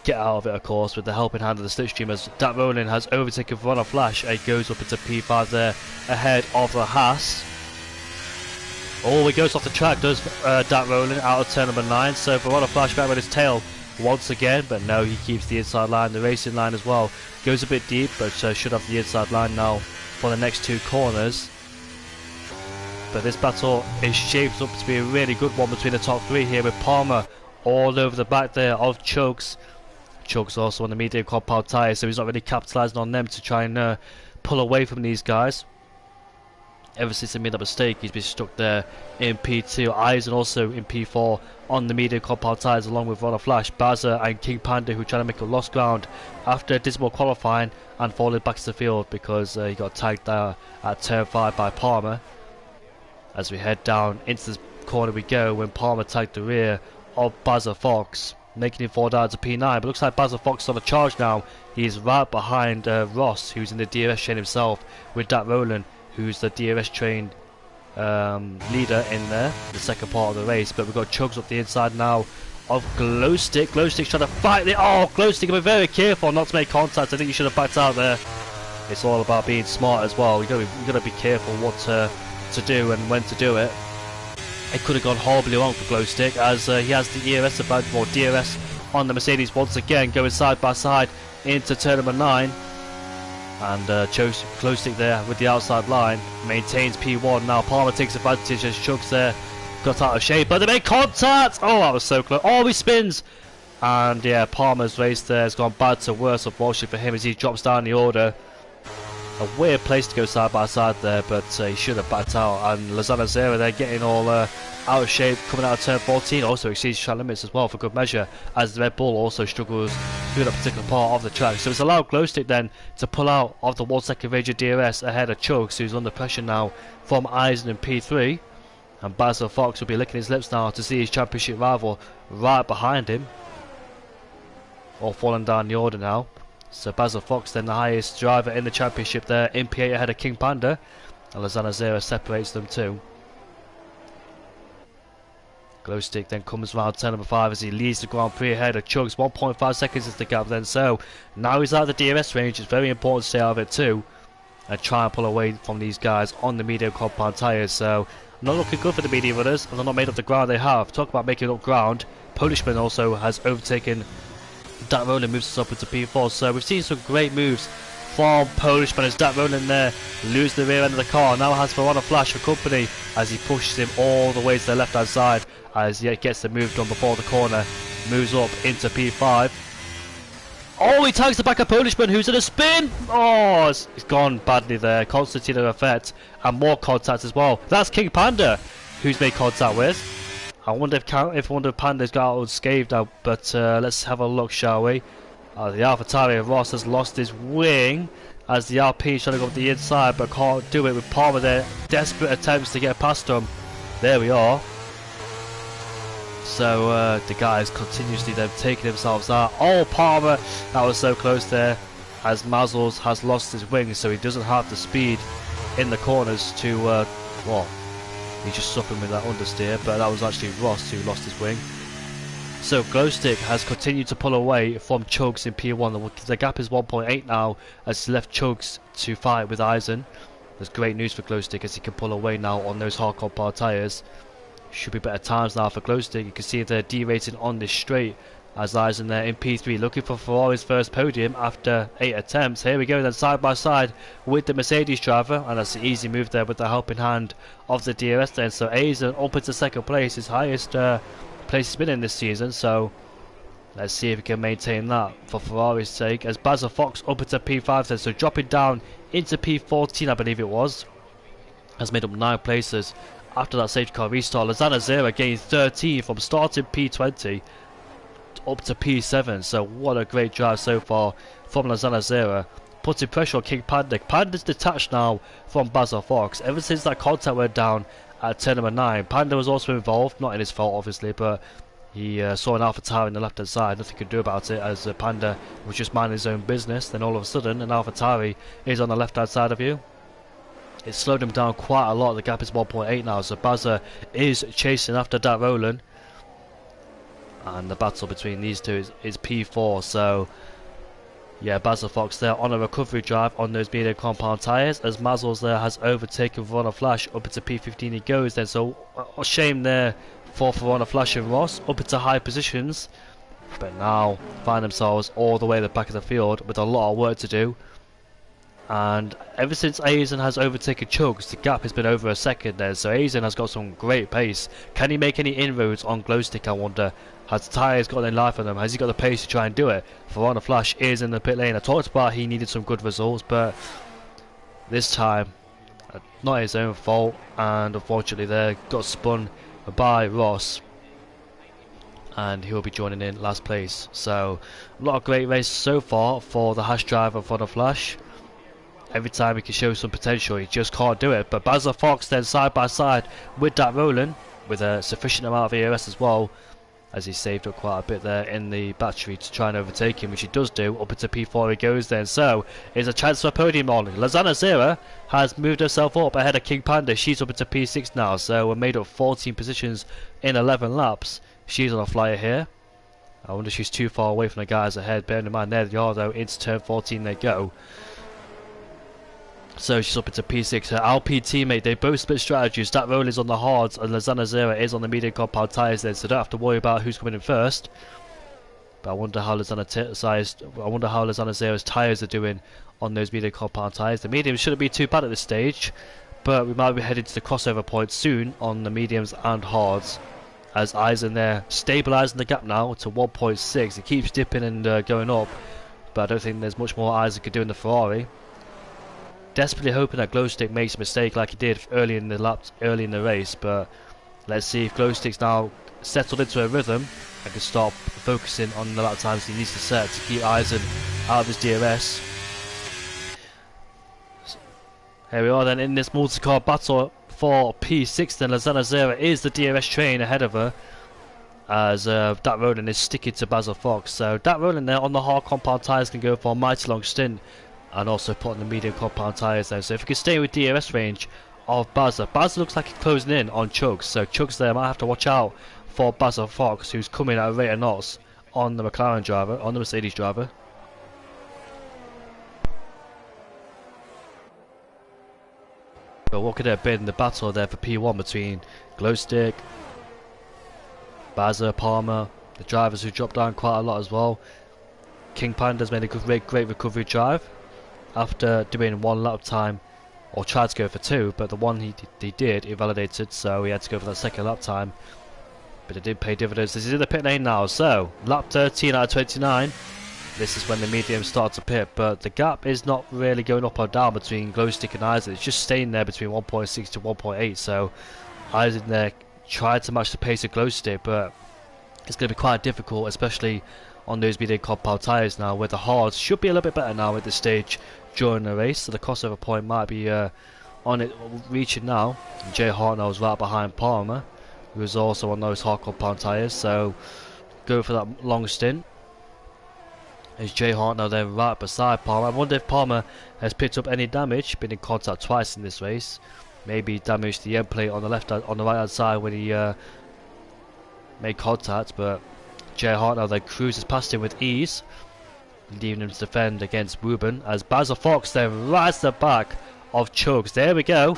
get out of it, of course, with the helping hand of the slipstreamers. Dat Ronin has overtaken Verona Flash and goes up into P5 there ahead of the Haas. Oh, he goes off the track, does Dat Ronin, out of turn number 9, so Verona Flash back with his tail once again, but no, he keeps the inside line, the racing line as well. Goes a bit deep, but should have the inside line now for the next 2 corners. But this battle is shaped up to be a really good one between the top 3 here, with Palmer all over the back there of Chugs. Chugs also on the medium compound tyres, so he's not really capitalising on them to try and pull away from these guys. Ever since he made that mistake, he's been stuck there in P2. Eisen also in P4 on the medium compound tyres, along with Ronald Flash, Bazza and King Panda, who are trying to make a lost ground after dismal qualifying and falling back to the field because he got tagged there at turn 5 by Palmer. As we head down into the corner we go, when Palmer tagged the rear of Bazza Fox, making him fall down to P9. But looks like Bazza Fox is on a charge now. He's right behind Ross, who's in the DRS chain himself, with Dat Rowland, who's the DRS train leader in there, the second part of the race. But we've got Chugs up the inside now of Glowstick. Glowstick's trying to fight it. Oh, Glowstick, be very careful not to make contact. I think you should have backed out there. It's all about being smart as well. You've got to be careful what to do and when to do it. It could have gone horribly wrong for Glowstick, as he has the ERS advantage, or DRS on the Mercedes once again, going side by side into turn number 9. And Glowstick there with the outside line maintains P1. Now Palmer takes advantage as Chugs there got out of shape, but they make contact. Oh, that was so close. Oh, he spins, and yeah, Palmer's race there has gone bad to worse, unfortunately for him, as he drops down the order. A weird place to go side by side there, but he should have backed out. And Lozano Zera there getting all out of shape, coming out of turn 14, also exceeds track limits as well for good measure, as the Red Bull also struggles through that particular part of the track. So it's allowed Glowstick then to pull out of the 1 second range of DRS ahead of Chugs, who's under pressure now from Eisen in P3. And Basil Fox will be licking his lips now to see his championship rival right behind him, all falling down the order now. So Basil Fox then the highest driver in the championship there in P8 ahead of King Panda, and Lozano Zera separates them too. Glowstick then comes round turn number 5 as he leads the Grand Prix ahead of Chugs. 1.5 seconds is the gap then, so now he's out of the DRS range. It's very important to stay out of it too and try and pull away from these guys on the medium compound tyres. So not looking good for the medium runners, and they're not made up the ground they have. Talk about making up ground. Polishman also has overtaken Dat Rowland, moves us up into P4. So we've seen some great moves from Polishman as Dat Rowland there loses the rear end of the car. Now has Verona Flash for company as he pushes him all the way to the left hand side as he gets the move done before the corner, moves up into P5. Oh, he tags the back of Polishman, who's in a spin. Oh, it's gone badly there. Constantino effect and more contact as well. That's King Panda who's made contact with. I wonder if one of the Pandas got out unscathed now, but let's have a look, shall we? The AlphaTauri Ross has lost his wing as the RP is trying to go up the inside, but can't do it with Palmer there. Desperate attempts to get past him. There we are. So the guys continuously then taking themselves out. Oh, Palmer, that was so close there, as Mazzles has lost his wing, so he doesn't have the speed in the corners to, well, he's just suffering with that understeer, but that was actually Ross who lost his wing. So Glowstick has continued to pull away from Chugs in P1. The gap is 1.8 now, as he left Chugs to fight with Eisen. There's great news for Glowstick as he can pull away now on those hard compound tyres. Should be better times now for Glowstick. You can see they're derating on this straight as Eisen there in P3 looking for Ferrari's first podium after 8 attempts. Here we go then, side by side with the Mercedes driver, and that's an easy move there with the helping hand of the DRS then. So Eisen up into second place, his highest place he's been in this season, so let's see if he can maintain that for Ferrari's sake, as Basil Fox up into P5 then, so dropping down into P14 I believe it was, has made up 9 places after that safety car restart. Lozano Zera gained 13 from starting P20 up to P7, so what a great drive so far from Lozano Zera, putting pressure on King Panda. Panda's detached now from Basil Fox ever since that contact went down at turn number 9. Panda was also involved, not in his fault obviously, but he saw an AlphaTauri in the left hand side, nothing could do about it, as Panda was just minding his own business. Then all of a sudden an AlphaTauri is on the left hand side of you. It slowed him down quite a lot. The gap is 1.8 now, so Bazza is chasing after Dat Rowland, and the battle between these two is P4. So yeah, Basil Fox there on a recovery drive on those medium compound tyres, as Mazzles there has overtaken Verona Flash. Up into P15 he goes then, so a shame there for Verona Flash and Ross up into high positions. but now find themselves all the way at the back of the field with a lot of work to do. And ever since Aizen has overtaken Chugs, the gap has been over a second there, so Aizen has got some great pace. Can he make any inroads on Glowstick, I wonder? Has the tyres got any life on them? Has he got the pace to try and do it? Verona Flash is in the pit lane. I talked about he needed some good results, but this time, not his own fault, and unfortunately they got spun by Ross, and he'll be joining in last place. So a lot of great races so far for the Hash driver Verona Flash. Every time he can show some potential, he just can't do it. But Basil Fox then side by side with that Roland, with a sufficient amount of EOS as well, as he saved up quite a bit there in the battery to try and overtake him, which he does do. Up into P4 he goes then. So it's a chance for a podium on. Lazana Zera has moved herself up ahead of King Panda. She's up into P6 now, so we're made up 14 positions in 11 laps. She's on a flyer here. I wonder if she's too far away from the guys ahead. Bearing in mind there they are though, into turn 14 they go. So she's up into P6. Her Alpine teammate, they both split strategies. That roll is on the hards and Lazana Zera is on the medium compound tyres then, so don't have to worry about who's coming in first. But I wonder how Lazana Zera's tyres are doing on those medium compound tyres. The mediums shouldn't be too bad at this stage, but we might be heading to the crossover point soon on the mediums and hards. As Eisen there stabilising the gap now to 1.6. It keeps dipping and going up, but I don't think there's much more Eisen could do in the Ferrari. Desperately hoping that Glowstick makes a mistake like he did early in the race, but let's see if Glowstick's now settled into a rhythm and can start focusing on the lap times he needs to set to keep Eisen out of his DRS. Here we are then in this multi-car battle for P6 then. Lazana Zera is the DRS train ahead of her, as that Roland is sticking to Basil Fox. So that Roland there on the hard compound tyres can go for a mighty long stint, and also put on the medium compound tyres there. So if we can stay with DRS range of Basil looks like he's closing in on Chugs, so Chugs there might have to watch out for Basil Fox, who's coming at a rate of knots on the McLaren driver, on the Mercedes driver. But what could it have been the battle there for P1 between Glowstick, Basil, Palmer, the drivers who dropped down quite a lot as well. King Panda's made a great recovery drive after doing one lap time, or tried to go for two, but the one he did, he validated, so he had to go for that second lap time. But it did pay dividends. This is in the pit lane now, so lap 13 out of 29. This is when the mediums start to pit, but the gap is not really going up or down between Glowstick and Eisen. It's just staying there between 1.6 to 1.8, so Eisen there tried to match the pace of Glowstick, but it's going to be quite difficult, especially on those medium compound tyres now, where the hards should be a little bit better now at this stage during the race. So the crossover point might be on it, reaching now. And Jay Hartnell is right behind Palmer, who is also on those hard compound tyres, so go for that long stint. Is Jay Hartnell there right beside Palmer. I wonder if Palmer has picked up any damage, been in contact twice in this race. Maybe damaged the end plate on the right hand side when he made contact, but Jay Hartnell then cruises past him with ease, leaving him to defend against Ruben, as Basil Fox then rides the back of Chugs. There we go,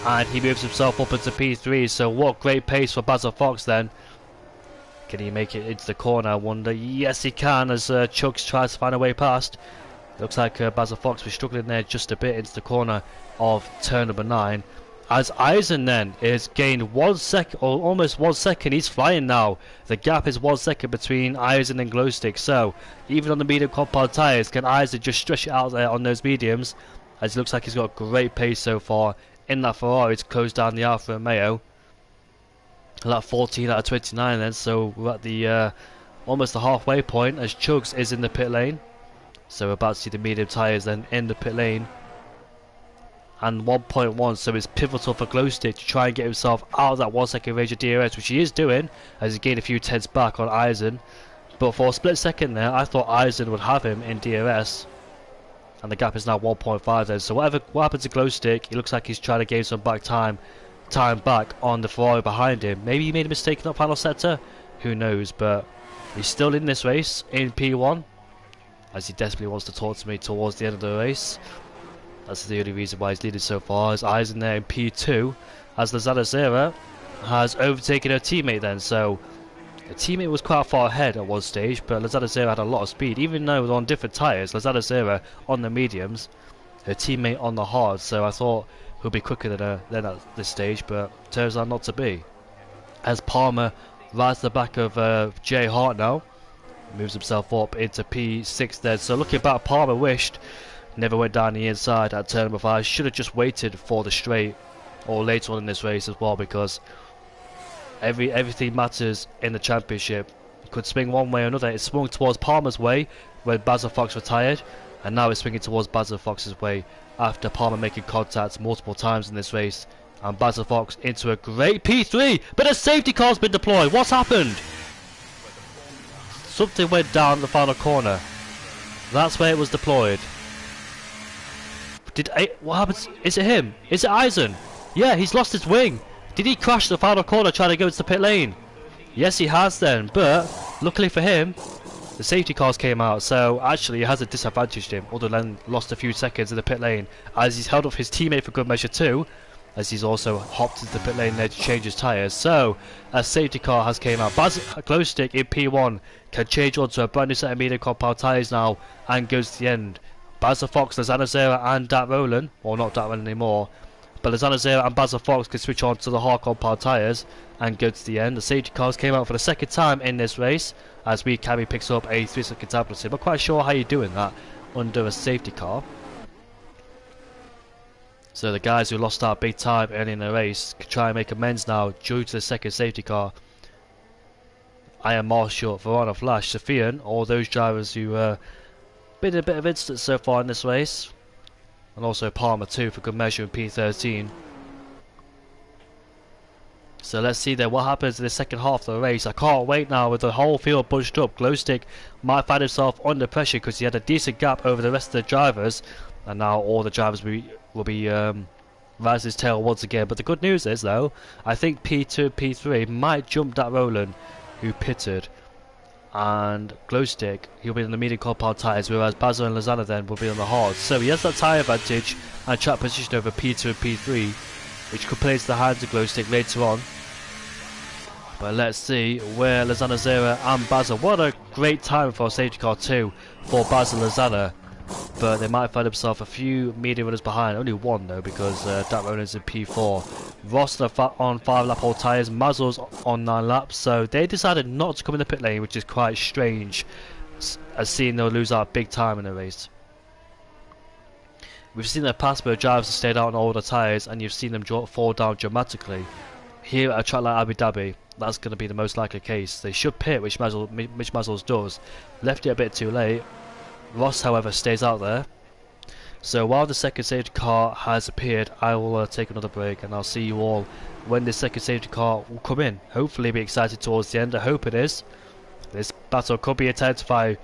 and he moves himself up into P3. So what great pace for Basil Fox then. Can he make it into the corner, I wonder? Yes he can, as Chugs tries to find a way past. Looks like Basil Fox was struggling there just a bit into the corner of turn number 9. As Eisen then is gained 1 second, or almost 1 second. He's flying now. The gap is 1 second between Eisen and Glowstick. So even on the medium compound tyres, can Eisen just stretch it out there on those mediums? As it looks like he's got great pace so far in that Ferrari to close down the Alfa Romeo. Lap 14 out of 29 then. So we're at the almost the halfway point as Chugs is in the pit lane. So we're about to see the medium tyres then in the pit lane. And 1.1, so it's pivotal for Glowstick to try and get himself out of that 1 second range of DRS, which he is doing, as he gained a few tenths back on Eisen. But for a split second there, I thought Eisen would have him in DRS, and the gap is now 1.5 then. So what happened to Glowstick? He looks like he's trying to gain some back time back on the Ferrari behind him. Maybe he made a mistake in that final sector, who knows, but he's still in this race in P1, as he desperately wants to talk to me towards the end of the race. That's the only reason why he's leading so far. As Eisen there in P2, as Lazana Zera has overtaken her teammate then. So The teammate was quite far ahead at one stage, but Lozano Zero had a lot of speed. Even though it was on different tyres, Lozano Zero on the mediums, her teammate on the hards, so I thought he'll be quicker than at this stage, but turns out not to be. As Palmer rides the back of Jay Hart now, moves himself up into P6 then. So looking back, Palmer wished never went down the inside at turn number 5. Should have just waited for the straight or later on in this race as well, because everything matters in the championship. It could swing one way or another. It swung towards Palmer's way when Basil Fox retired, and now it's swinging towards Basil Fox's way after Palmer making contact multiple times in this race. And Basil Fox into a great P3, but a safety car's been deployed. What's happened? Something went down the final corner. That's where it was deployed. What happens? Is it him? Is it Eisen? Yeah, he's lost his wing. Did he crash the final corner trying to go into the pit lane? Yes, he has then, but luckily for him, the safety cars came out, so actually it hasn't disadvantaged him, other than lost a few seconds in the pit lane, as he's held up his teammate for good measure too, as he's also hopped into the pit lane there to change his tyres. So a safety car has came out. Glowstick in P1 can change onto a brand new set of medium compound tyres now and goes to the end. Basil Fox, Lozano Zero and Dat Roland, or not Dat Roland anymore, but Lozano Zero and Basil Fox can switch on to the hard compound tyres and go to the end. The safety cars came out for the second time in this race, as Cammy picks up a 3-second tablet. I'm not quite sure how you're doing that under a safety car. So the guys who lost out big time early in the race can try and make amends now due to the second safety car. Ian Marshall, Verona Flash, Sophian, all those drivers who been in a bit of incidents so far in this race. And also Palmer too for good measure in P13. So let's see then what happens in the second half of the race. I can't wait now with the whole field bunched up. Glowstick might find himself under pressure because he had a decent gap over the rest of the drivers. And now all the drivers will be rising his tail once again. But the good news is though, I think P2 and P3 might jump that Roland who pitted. And Glowstick, he'll be on the medium compound tyres, whereas Basil and Lozano then will be on the hards. So he has that tyre advantage and track position over P2 and P3, which could play into the hands of Glowstick later on. But let's see where Lozano Zero and Basil. What a great time for a safety car too for Basil and Lozano. But they might find themselves a few medium runners behind. Only one though, because Dat Roland's in P4. Ross on 5-lap old tyres, Mazel's on 9 laps. So they decided not to come in the pit lane, which is quite strange, as seeing they'll lose out big time in the race. We've seen in the past where drivers have stayed out on older tyres and you've seen them fall down dramatically. Here at a track like Abu Dhabi, that's going to be the most likely case. They should pit, which Mazel's does. Left it a bit too late. Ross, however, stays out there. So while the second safety car has appeared, I will take another break, and I'll see you all when the second safety car will come in. Hopefully be excited towards the end. I hope it is. This battle could be intensified.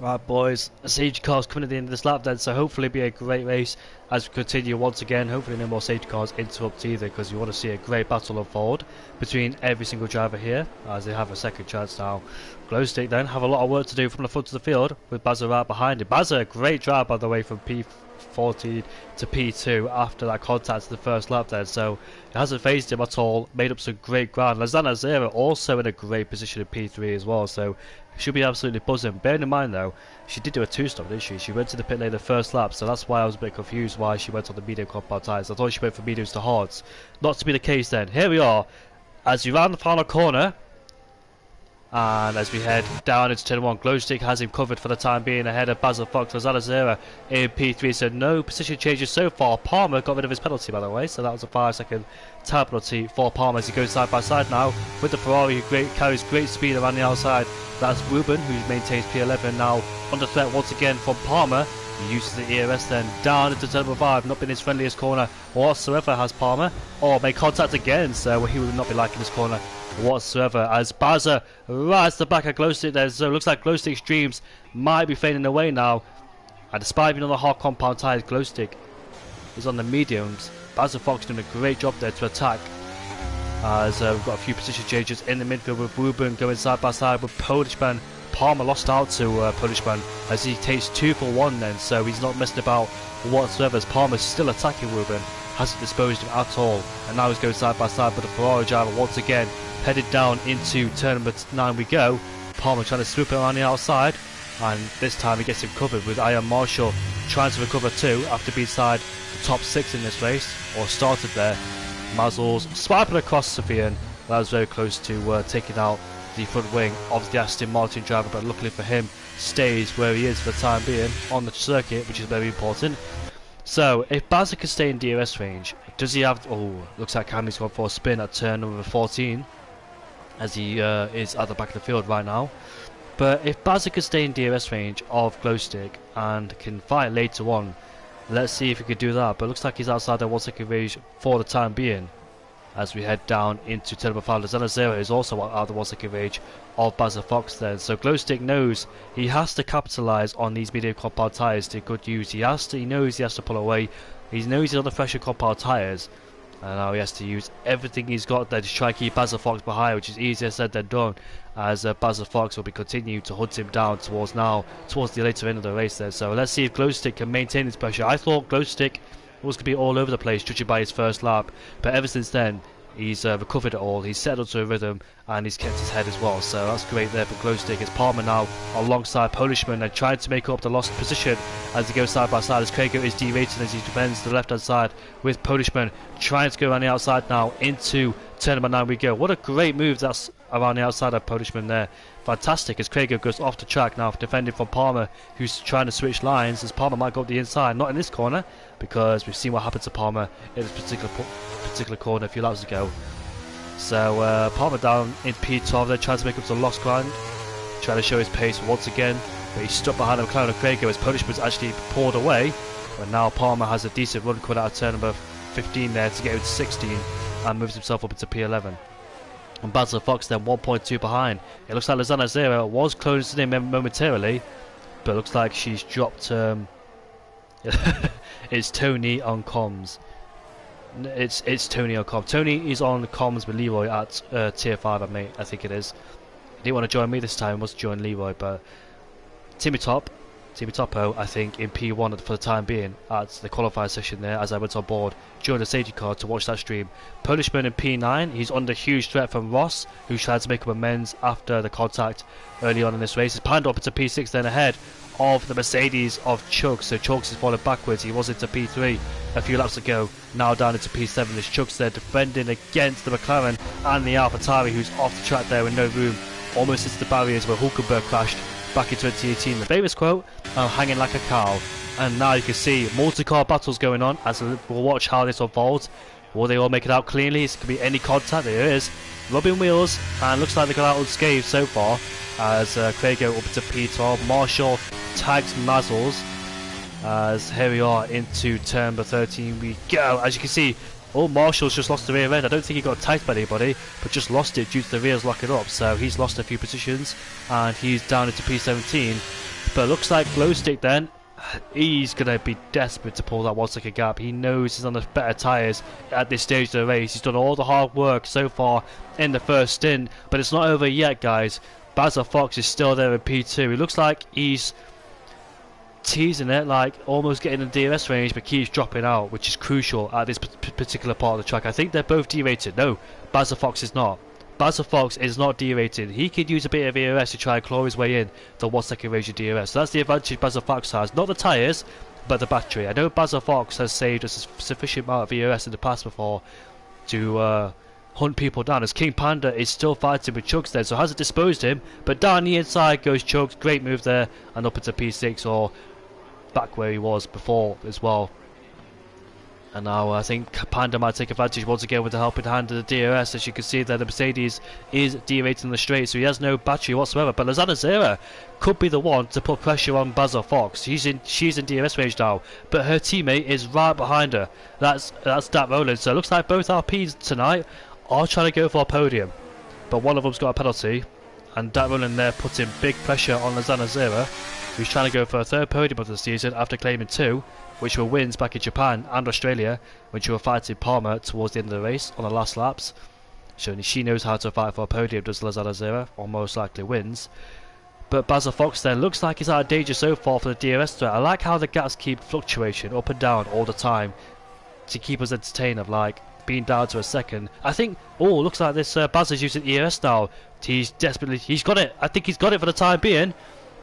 Right, boys, safety cars coming at the end of this lap then, so hopefully it'll be a great race as we continue once again. Hopefully no more safety cars interrupt either, because you want to see a great battle unfold between every single driver here as they have a second chance now. Glowstick then have a lot of work to do from the front of the field with Bazza right behind him. Bazza, a great drive by the way from P14 to P2 after that contact in the first lap then, so it hasn't phased him at all, made up some great ground. Lazana Zera also in a great position in P3 as well, so she'll be absolutely buzzing. Bearing in mind though, she did do a two-stop, didn't she? She went to the pit lane the first lap, so that's why I was a bit confused why she went on the medium compound tyres. I thought she went from mediums to hards. Not to be the case then. Here we are, as we round the final corner, and as we head down into turn 1, Glowstick has him covered for the time being ahead of Basil Fox. Lazana Zera in P3, so no position changes so far. Palmer got rid of his penalty by the way, so that was a 5-second time penalty for Palmer as he goes side by side now with the Ferrari who carries great speed around the outside. That's Ruben who maintains P11 now under threat once again from Palmer. He uses the ERS then down into turn 5, not been his friendliest corner whatsoever has Palmer, or made contact again, so he would not be liking this corner whatsoever as Bazza rides the back of Glowstick there. So it looks like Glowstick's dreams might be fading away now, and despite being on the hard compound tyres, Glowstick is on the mediums. Bazza Fox doing a great job there to attack as we've got a few position changes in the midfield with Ruben going side by side with Polishman. Palmer lost out to Polishman as he takes 2 for 1 then, so he's not messing about whatsoever as Palmer's still attacking Ruben, hasn't disposed of him at all, and now he's going side by side with the Ferrari driver once again. Headed down into turn number 9 we go. Palmer trying to swoop it around the outside, and this time he gets him covered with Ian Marshall trying to recover too after being side the top 6 in this race, or started there. Mazzles swiping across Sofian, that was very close to taking out the front wing of the Aston Martin driver, but luckily for him stays where he is for the time being on the circuit, which is very important. So if Bazza can stay in DRS range, does he have... oh, looks like Cammy's gone for a spin at turn number 14 as he is at the back of the field right now. But if Bazza can stay in DRS range of Glowstick and can fight later on, let's see if he could do that. But it looks like he's outside the 1 second range for the time being as we head down into turn number 5. Lazana Zera is also out of the 1 second range of Bazza Fox then. So Glowstick knows he has to capitalise on these medium compound tyres to good use. He knows he has to pull away. He knows he's on the fresher compound tyres, and now he has to use everything he's got there to try and keep Bazza Fox behind, which is easier said than done, as Bazza Fox will be continuing to hunt him down towards the later end of the race there. So let's see if Glowstick can maintain his pressure. I thought Glowstick was going to be all over the place judging by his first lap, but ever since then he's recovered it all, he's settled to a rhythm, and he's kept his head as well, so that's great there for Glowstick. It's Palmer now alongside Polishman and trying to make up the lost position as he goes side by side as Craig is derating as he defends the left hand side with Polishman trying to go around the outside now into turn number 9 we go. What a great move that's around the outside of Polishman there. Fantastic as Craig goes off the track now defending from Palmer, who's trying to switch lines as Palmer might go up the inside, not in this corner because we've seen what happened to Palmer in this particular corner a few laps ago. So Palmer down in P12 there, trying to make up some lost ground, trying to show his pace once again, but he's stuck behind a McLaren of Craig as Polishman's actually poured away, but now Palmer has a decent run coming out of turn number 15 there to get into 16 and moves himself up into P11. And Bazza Fox then 1.2 behind. It looks like Lazana Zera was closing in momentarily, but it looks like she's dropped it's Tony on comms. It's Tony on comms. Tony is on comms with Leroy at tier 5 I think it is. He didn't want to join me this time, he wants to join Leroy, but Timmy Topo, I think, in P1 for the time being at the qualifying session there as I went on board during the safety car to watch that stream. Polishman in P9, he's under huge threat from Ross, who tried to make up amends after the contact early on in this race. He's panned up into P6 then ahead of the Mercedes of Chugs, so Chugs is falling backwards. He was into P3 a few laps ago, now down into P7. This Chugs there defending against the McLaren and the AlphaTauri, who's off the track there with no room, almost into the barriers where Hulkenberg crashed back in 2018. The famous quote, "I'm hanging like a cow." And now you can see multi-car battles going on as we'll watch how this unfolds. Will they all make it out cleanly? It could be any contact. There it is, rubbing wheels, and looks like they got out unscathed so far as Craig up into P12. Marshall tags Mazzles as here we are into turn number 13 we go. As you can see, Marshall's just lost the rear end. I don't think he got tagged by anybody, but just lost it due to the rears locking up, so he's lost a few positions and he's down into P17. But it looks like Glowstick then, he's going to be desperate to pull that 1 second gap. He knows he's on the better tyres at this stage of the race. He's done all the hard work so far in the first stint, but it's not over yet, guys. Basil Fox is still there in P2. It looks like he's teasing it, like almost getting in the DRS range, but keeps dropping out, which is crucial at this particular part of the track. I think they're both derated. No, Basil Fox is not. Basil Fox is not derated. He could use a bit of ERS to try and claw his way in the 1 second range of DRS. So that's the advantage Basil Fox has. Not the tyres, but the battery. I know Basil Fox has saved a sufficient amount of ERS in the past before to hunt people down, as King Panda is still fighting with Chugs there, so hasn't disposed him. But down the inside goes Chugs. Great move there, and up into P6, or back where he was before as well. And now I think Panda might take advantage once again with the helping hand of the DRS. As you can see there, the Mercedes is derating the straight, so he has no battery whatsoever. But Lozano Zera could be the one to put pressure on Basil Fox. She's in DRS range now, but her teammate is right behind her. That's Dat Rowland. So it looks like both RPs tonight are trying to go for a podium, but one of them's got a penalty, and Dat Rowland there putting big pressure on Lozano Zera, who's trying to go for a third podium of the season after claiming 2, which were wins back in Japan and Australia when she was fighting Palmer towards the end of the race on the last laps. So she knows how to fight for a podium, does Lozano Zera, or most likely wins. But Basil Fox then looks like he's out of danger so far for the DRS threat. I like how the gaps keep fluctuating up and down all the time to keep us entertained, of like being down to a second. I think, oh, looks like this Basil's using ERS now. He's got it. I think he's got it for the time being.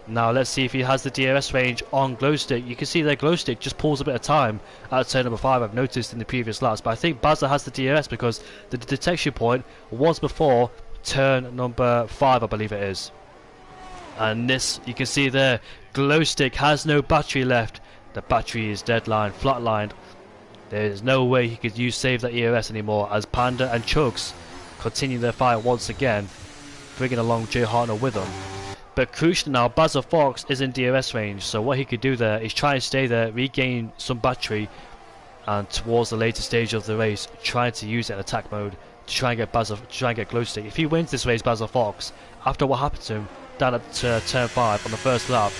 Now let's see if he has the DRS range on Glowstick. You can see there Glowstick just pulls a bit of time at turn number 5, I've noticed in the previous laps. But I think Basil has the DRS because the detection point was before turn number 5, I believe it is. And this, you can see there, Glowstick has no battery left. The battery is deadline, flatlined. There is no way he could save that ERS anymore, as Panda and Chugs continue their fight once again, bringing along Jay Hartner with them. But crucially now, Basil Fox is in DRS range, so what he could do there is try and stay there, regain some battery, and towards the later stage of the race, trying to use it in attack mode to try and get Glowstick. If he wins this race, Basil Fox, after what happened to him down at turn 5 on the first lap,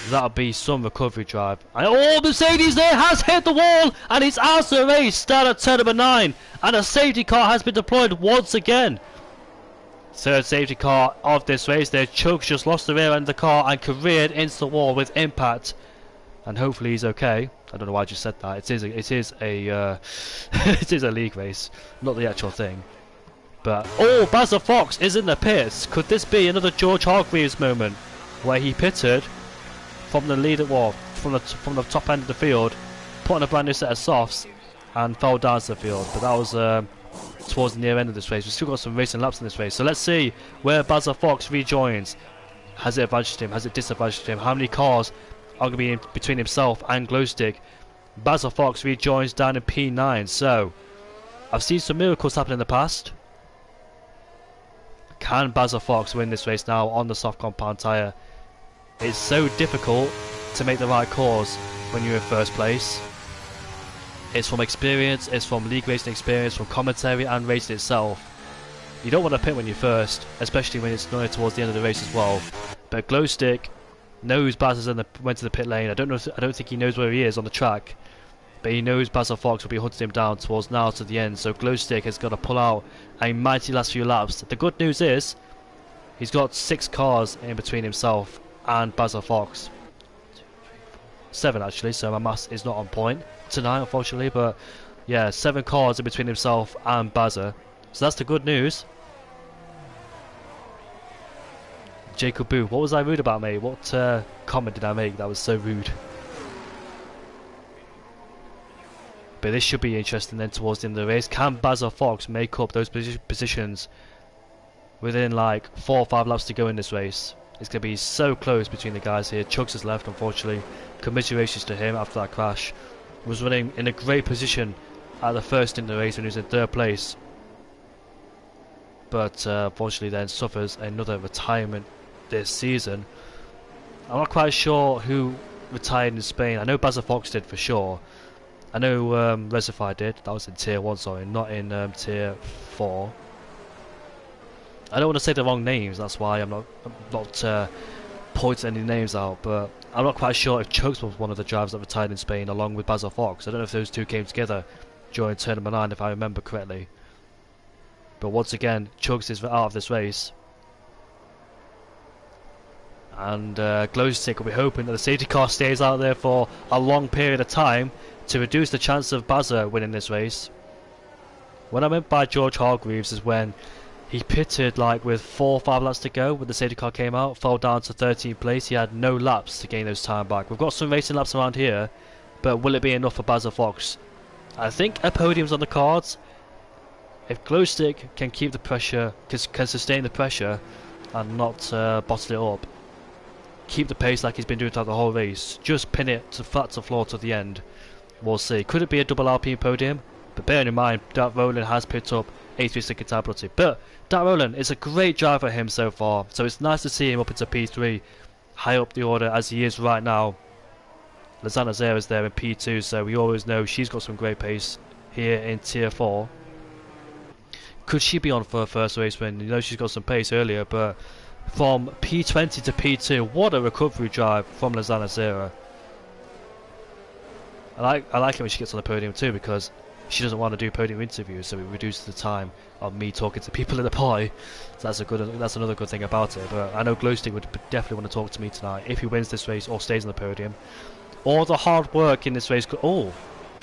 that'll be some recovery drive. And oh, Mercedes there has hit the wall, and it's out of the race, down at turn number 9, and a safety car has been deployed once again. Third safety car of this race there. Chugs just lost the rear end of the car and careered into the wall with impact, and hopefully he's okay. I don't know why I just said that. It is a it is a league race, not the actual thing. But oh, Basil Fox is in the pits. Could this be another George Hargreaves moment where he pitted from the lead from the top end of the field, put on a brand new set of softs, and fell down to the field? But that was towards the near end of this race. We've still got some racing laps in this race, so let's see where Basil Fox rejoins. Has it advantaged him? Has it disadvantaged him? How many cars are going to be in between himself and Glowstick? Basil Fox rejoins down in P9. So I've seen some miracles happen in the past. Can Basil Fox win this race now on the soft compound tyre? It's so difficult to make the right calls when you're in first place. It's from experience, it's from league racing experience, from commentary and racing itself. You don't want to pit when you're first, especially when it's near towards the end of the race as well. But Glowstick knows Basil went to the pit lane. I don't think he knows where he is on the track, but he knows Basil Fox will be hunting him down towards now to the end. So Glowstick has got to pull out a mighty last few laps. The good news is he's got 6 cars in between himself and Basil Fox. 7 actually, so my maths is not on point tonight unfortunately, but yeah, 7 cars in between himself and Basil, so that's the good news. Jacob Boo, what was I rude about, mate? What comment did I make that was so rude? But this should be interesting then towards the end of the race. Can Basil Fox make up those positions within like 4 or 5 laps to go in this race? It's going to be so close between the guys here. Chugs has left unfortunately. Commiserations to him after that crash. Was running in a great position at the first in the race when he was in 3rd place, but unfortunately then suffers another retirement this season. I'm not quite sure who retired in Spain. I know Basil Fox did for sure. I know Resify did. That was in tier 1, sorry, not in tier 4. I don't want to say the wrong names, that's why I'm not point any names out, but I'm not quite sure if Chugs was one of the drivers that retired in Spain along with Basil Fox. I don't know if those two came together during turn number 9 if I remember correctly. But once again, Chugs is out of this race. And Glowstick will be hoping that the safety car stays out there for a long period of time to reduce the chance of Bazza winning this race. What I meant by George Hargreaves is when he pitted like with 4 or 5 laps to go when the safety car came out, fell down to 13th place. He had no laps to gain those time back. We've got some racing laps around here, but will it be enough for Bazza Fox? I think a podium's on the cards. If Glowstick can keep the pressure, can sustain the pressure and not bottle it up, keep the pace like he's been doing throughout the whole race, just pin it to flat to floor to the end, we'll see. Could it be a double Alpine podium? But bearing in mind, Dark Rowland has picked up A3 compatibility. But Dark Rowland is a great driver for him so far, so it's nice to see him up into P3, high up the order as he is right now. Lizana Zera is there in P2, so we always know she's got some great pace here in Tier 4. Could she be on for her first race win? You know she's got some pace earlier, but from P20 to P2, what a recovery drive from Lizana Zera. I like it when she gets on the podium too, because she doesn't want to do podium interviews, so it reduces the time of me talking to people in the pie. So that's another good thing about it. But I know Glowstick would definitely want to talk to me tonight if he wins this race or stays on the podium. All the hard work in this race. Oh,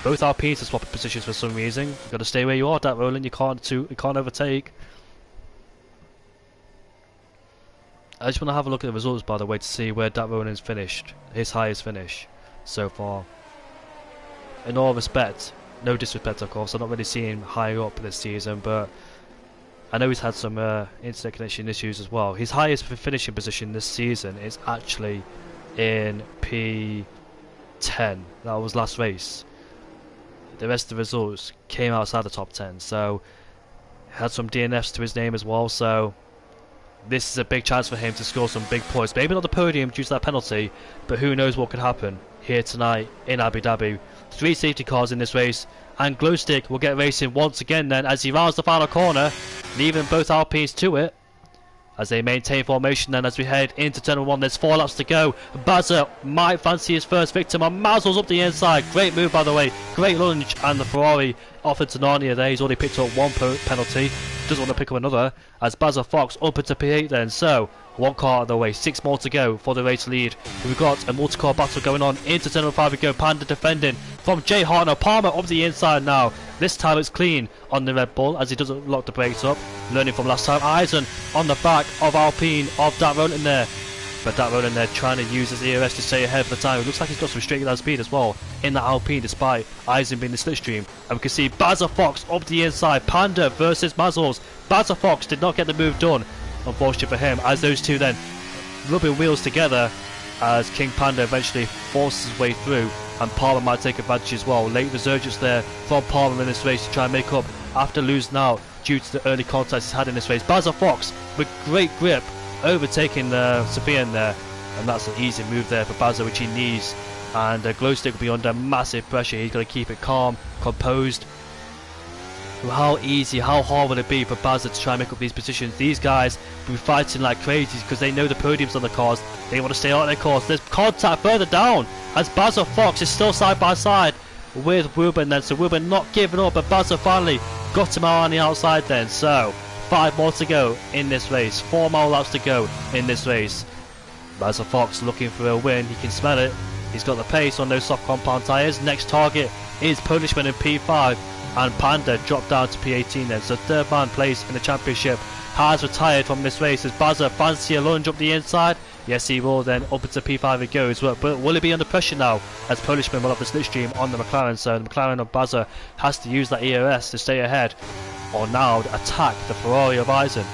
both Alpines are swapping positions for some reason. You've got to stay where you are, Dark Rowland. You can't overtake. I just want to have a look at the results, by the way, to see where Dark Rowland's finished, his highest finish so far. In all respect, no disrespect of course, I'm not really seeing him higher up this season, but I know he's had some internet connection issues as well. His highest finishing position this season is actually in P10. That was last race. The rest of the results came outside the top 10, so had some DNFs to his name as well, so this is a big chance for him to score some big points. Maybe not the podium due to that penalty, but who knows what could happen here tonight in Abu Dhabi. 3 safety cars in this race, and Glowstick will get racing once again then as he rounds the final corner, leaving both Alpines to it as they maintain formation. Then as we head into turn 1, there's 4 laps to go. Bazza might fancy his first victim, and Mazel's up the inside. Great move, by the way, great lunge, and the Ferrari offered to Narnia there. He's already picked up 1 penalty, doesn't want to pick up another, as Bazza Fox up into P8 then. So 1 car out of the way, 6 more to go for the race lead. We've got a multi-car battle going on. Into turn 5 we go. Panda defending from Jay Hartner. Palmer up the inside now. This time it's clean on the Red Bull as he doesn't lock the brakes up. Learning from last time. Eisen on the back of Alpine of Dark Rowland there. But Dark Rowland there trying to use his ERS to stay ahead for the time. It looks like he's got some straight line speed as well in the Alpine, despite Eisen being the slipstream. And we can see Bazza Fox up the inside. Panda versus Mazzles. Bazza Fox did not get the move done, unfortunately for him, as those two then rubbing wheels together as King Panda eventually forces his way through, and Palmer might take advantage as well. Late resurgence there from Palmer in this race to try and make up after losing out due to the early contacts he's had in this race. Bazza Fox with great grip overtaking Sophia in there, and that's an easy move there for Bazza, which he needs. And Glowstick will be under massive pressure. He's got to keep it calm, composed. How easy, how hard would it be for Bazza to try and make up these positions? These guys will be fighting like crazy because they know the podium's on the cars. They want to stay on their course. There's contact further down as Bazza Fox is still side by side with Ruben then. So Ruben not giving up, but Bazza finally got him out on the outside then. So 5 more to go in this race. 4 more laps to go in this race. Bazza Fox looking for a win. He can smell it. He's got the pace on those soft compound tyres. Next target is punishment in P5. And Panda dropped down to P18 then. So 3rd man place in the championship has retired from this race as Bazza fancy a lunge up the inside. Yes, he will then. Up into P5 it goes. But will he be under pressure now as punishment will have the slipstream on the McLaren? So the McLaren of Bazza has to use that ERS to stay ahead, or now attack the Ferrari of Eisen.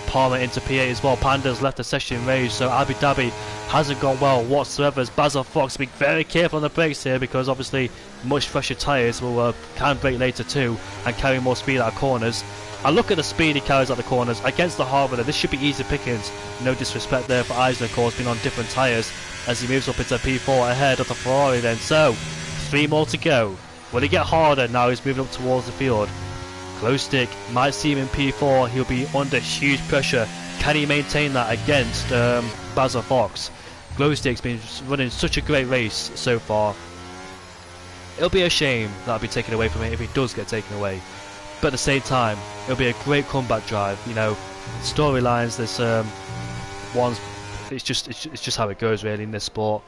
Palmer into P8 as well. Panda's left the session in rage, so Abu Dhabi hasn't gone well whatsoever as Bazza Fox being very careful on the brakes here, because obviously much fresher tyres will can brake later too and carry more speed out of corners. And look at the speed he carries out the corners against the hard weather. This should be easy pickings. No disrespect there for Eisen, of course, being on different tyres as he moves up into P4 ahead of the Ferrari then. So 3 more to go. Will he get harder now? He's moving up towards the field. Glowstick might see him in P4. He'll be under huge pressure. Can he maintain that against Basil Fox? Glowstick's been running such a great race so far. It'll be a shame that'll be taken away from him if he does get taken away. But at the same time, it'll be a great comeback drive. You know, storylines. There's ones. It's just how it goes really in this sport.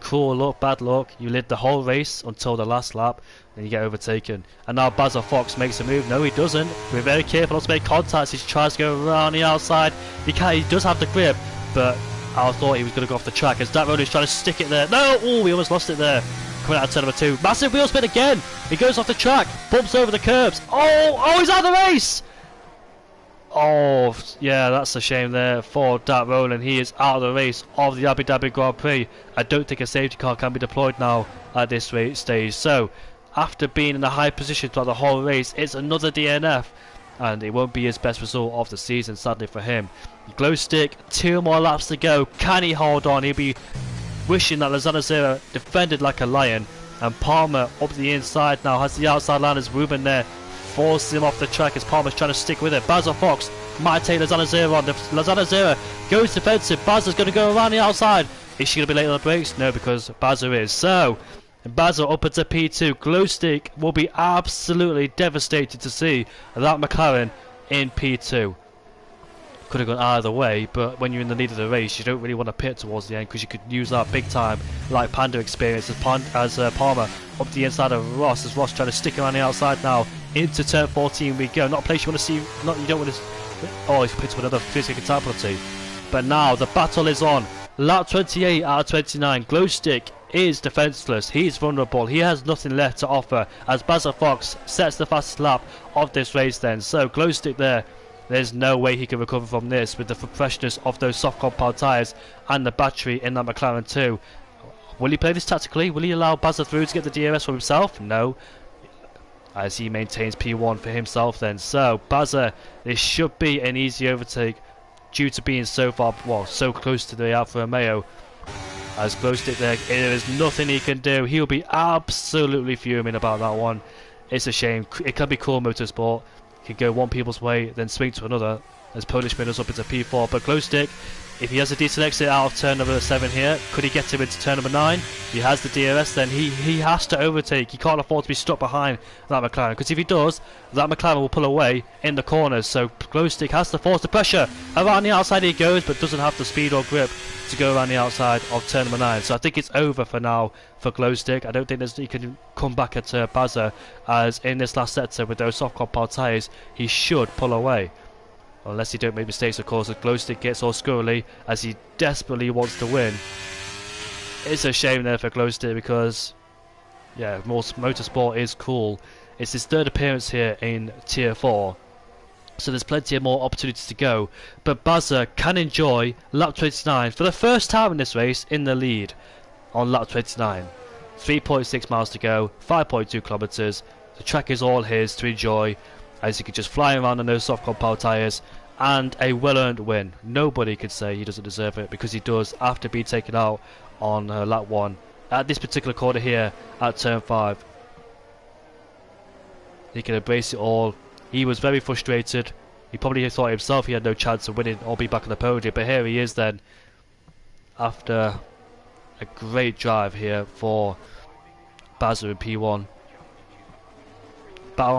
Cool luck, bad luck. You live the whole race until the last lap, and you get overtaken. And now Basil Fox makes a move. No, he doesn't. We're very careful not to make contact. He tries to go around the outside. He does have the grip, but I thought he was going to go off the track as That Road is trying to stick it there. No! Oh, we almost lost it there. Coming out of turn number 2. Massive wheel spin again. He goes off the track. Bumps over the curbs. Oh, he's out of the race. Oh, yeah, that's a shame there for Dat Roland. He is out of the race of the Abu Dhabi Grand Prix. I don't think a safety car can be deployed now at this stage. So, after being in a high position throughout the whole race, it's another DNF. And it won't be his best result of the season, sadly for him. Glowstick, 2 more laps to go. Can he hold on? He'll be wishing that Lozano Zero defended like a lion. And Palmer up the inside now, has the outside line as Ruben there. Forces him off the track as Palmer's trying to stick with it. Basil Fox might take Lozano Zero on. Lozano Zero goes defensive. Basil's going to go around the outside. Is she going to be late on the brakes? No, because Basil is. So, Basil up into P2. Glowstick will be absolutely devastated to see that McLaren in P2. Could have gone either way, but when you're in the lead of the race, you don't really want to pit towards the end because you could use that big time, like Panda experienced as Palmer up the inside of Ross. As Ross trying to stick around the outside now into turn 14 we go. Not a place you want to see. You don't want to. Oh, he's pitched with another physical time penalty. But now the battle is on. Lap 28 out of 29. Glowstick is defenseless. He's vulnerable. He has nothing left to offer as Basil Fox sets the fastest lap of this race. Then so Glowstick there. There's no way he can recover from this with the freshness of those soft compound tyres and the battery in that McLaren 2. Will he play this tactically? Will he allow Basil through to get the DRS for himself? No. As he maintains P1 for himself then. So, Basil, this should be an easy overtake due to being so far, well, so close to the Alfa Romeo. As Glowstick there is nothing he can do. He'll be absolutely fuming about that one. It's a shame. It can be cool motorsport. Can go one people's way, then swing to another as Polish Spinners up into P4. But Glowstick, if he has a decent exit out of turn number 7 here, could he get him into turn number 9? He has the DRS, then he has to overtake. He can't afford to be stuck behind that McLaren, because if he does, that McLaren will pull away in the corners. So Glowstick has to force the pressure. Around the outside he goes, but doesn't have the speed or grip to go around the outside of turn number 9. So I think it's over for now for Glowstick. I don't think he can come back at Basil, as in this last sector with those soft compound tyres, he should pull away. Unless he don't make mistakes, of course, as Glowstick gets all squirrely as he desperately wants to win. It's a shame there for Glowstick because, yeah, motorsport is cool. It's his 3rd appearance here in Tier 4. So there's plenty of more opportunities to go. But Basil can enjoy lap 29 for the first time in this race in the lead on lap 29. 3.6 miles to go, 5.2 kilometers. The track is all his to enjoy, as he can just fly around on those soft compound tyres, and a well-earned win. Nobody could say he doesn't deserve it, because he does after being taken out on lap 1 at this particular corner here at turn 5. He can embrace it all. He was very frustrated. He probably thought himself he had no chance of winning or be back on the podium, but here he is then after a great drive here for Basil in P1.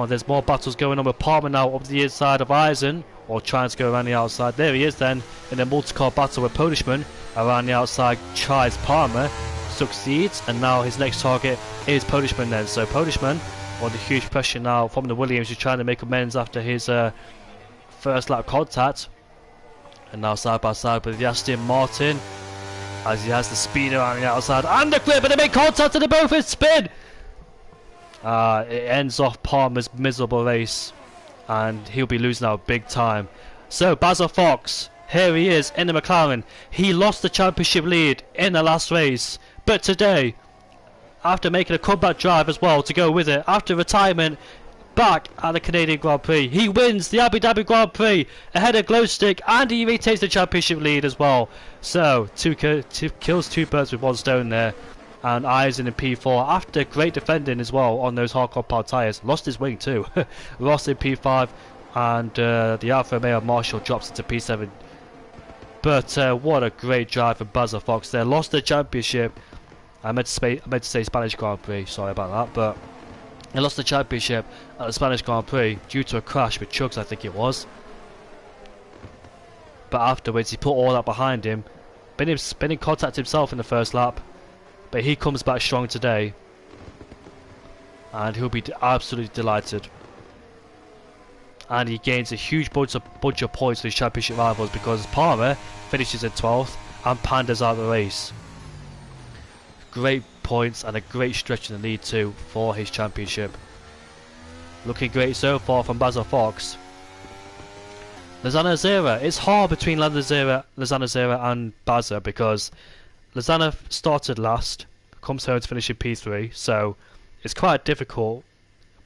There's more battles going on with Palmer now up the inside of Eisen, or trying to go around the outside. There he is then in a multi-car battle with Polishman. Around the outside tries Palmer, succeeds, and now his next target is Polishman then. So Polishman under huge pressure now from the Williams, who's trying to make amends after his first lap contact. And now side by side with the Aston Martin, as he has the speed around the outside and the grip, and they make contact and they both in spin. It ends off Palmer's miserable race, and he'll be losing out big time. So Basil Fox, here he is in the McLaren. He lost the championship lead in the last race, but today, after making a comeback drive as well to go with it, after retirement back at the Canadian Grand Prix, he wins the Abu Dhabi Grand Prix ahead of Glowstick, and he retains the championship lead as well. So two kills, 2 birds with 1 stone there. And Eisen in P4 after great defending as well on those hard compound tyres. Lost his wing too. Ross in P5, and the Alfa Romeo Marshall drops into P7. But what a great drive for Basil Fox there. Lost the championship. I meant to say Spanish Grand Prix, sorry about that, but he lost the championship at the Spanish Grand Prix due to a crash with Chugs, I think it was. But afterwards, he put all that behind him. Been in contact himself in the first lap, but he comes back strong today, and he'll be absolutely delighted. And he gains a huge bunch of points for his championship rivals because Palmer finishes in 12th and Panda's out of the race. Great points and a great stretch in the lead too for his championship. Looking great so far from Basil Fox. Lozano Zera. It's hard between Lozano Zera and Baza because Lozano started last, comes home to finish in P3, so it's quite difficult.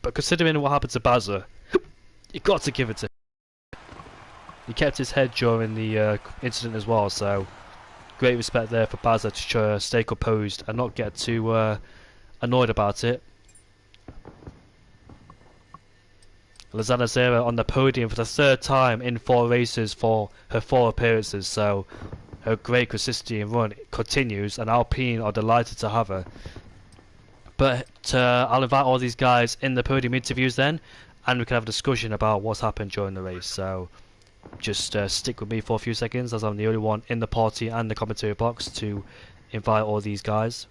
But considering what happened to Baza, you got to give it to him. He kept his head during the incident as well, so great respect there for Baza to stay composed and not get too annoyed about it. Lozano Zera on the podium for the 3rd time in 4 races for her 4 appearances, so her great consistency and run continues, and Alpine are delighted to have her. But I'll invite all these guys in the podium interviews then, and we can have a discussion about what's happened during the race. So just stick with me for a few seconds, as I'm the only one in the party and the commentary box to invite all these guys.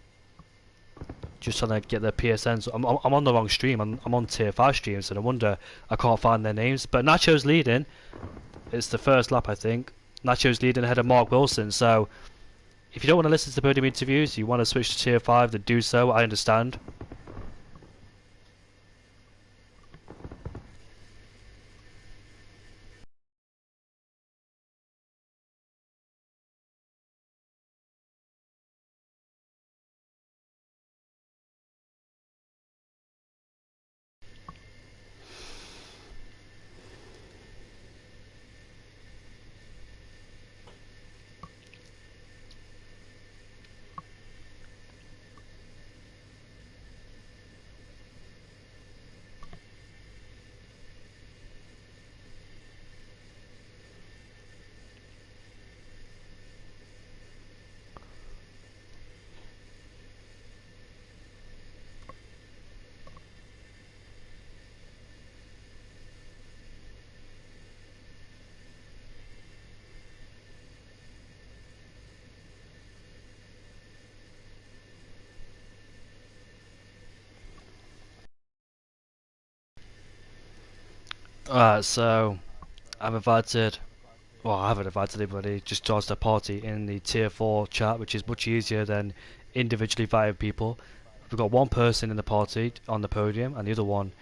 Just trying to get their PSNs. I'm on the wrong stream. I'm on tier 5 streams, so no wonder I can't find their names. But Nacho's leading. It's the first lap, I think. Nacho's leading ahead of Mark Wilson. So if you don't want to listen to the podium interviews, you want to switch to tier 5, then do so. I understand. Alright, so I haven't invited anybody, just joined the party in the tier 4 chat, which is much easier than individually inviting people. We've got one person in the party on the podium, and the other one,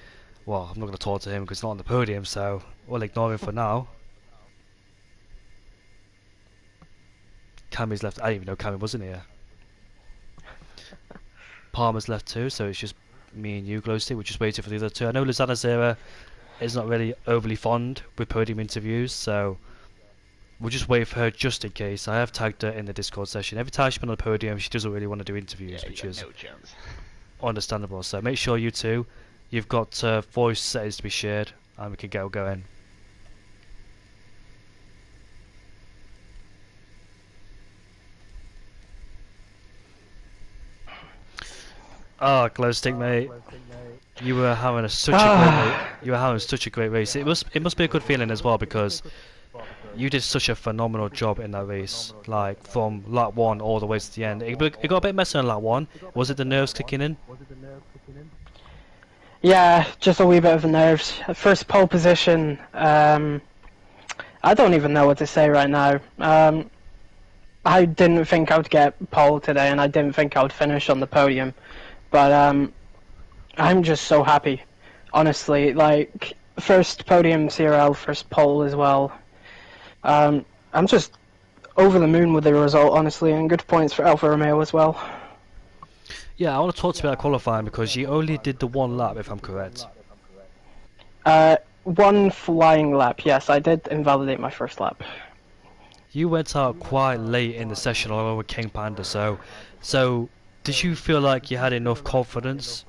well, I'm not going to talk to him because he's not on the podium, so we'll ignore him for now. Cammy's left. I didn't even know Cammy wasn't here. Palmer's left too, so it's just me and you, Glowstick. We're just waiting for the other two. I know Lozano Zera is not really overly fond with podium interviews, so we'll just wait for her just in case. I have tagged her in the Discord session. Every time she's been on the podium, she doesn't really want to do interviews, which is understandable. So make sure you two, you've got voice settings to be shared, and we can get going. Oh, Glowstick, mate. You were having such a great race. It must be a good feeling as well, because you did such a phenomenal job in that race. Like from lap 1 all the way to the end. It got a bit messy on lap 1. Was it the nerves kicking in? Yeah, just a wee bit of the nerves. First pole position. I don't even know what to say right now. I didn't think I would get pole today, and I didn't think I would finish on the podium. But I'm just so happy, honestly. Like, first podium CRL, first pole as well. I'm just over the moon with the result, honestly, and good points for Alfa Romeo as well. Yeah, I want to talk to you about qualifying, because you only did the one lap, if I'm correct. One flying lap, yes. I did invalidate my first lap. You went out quite late in the session along with King Panda, so did you feel like you had enough confidence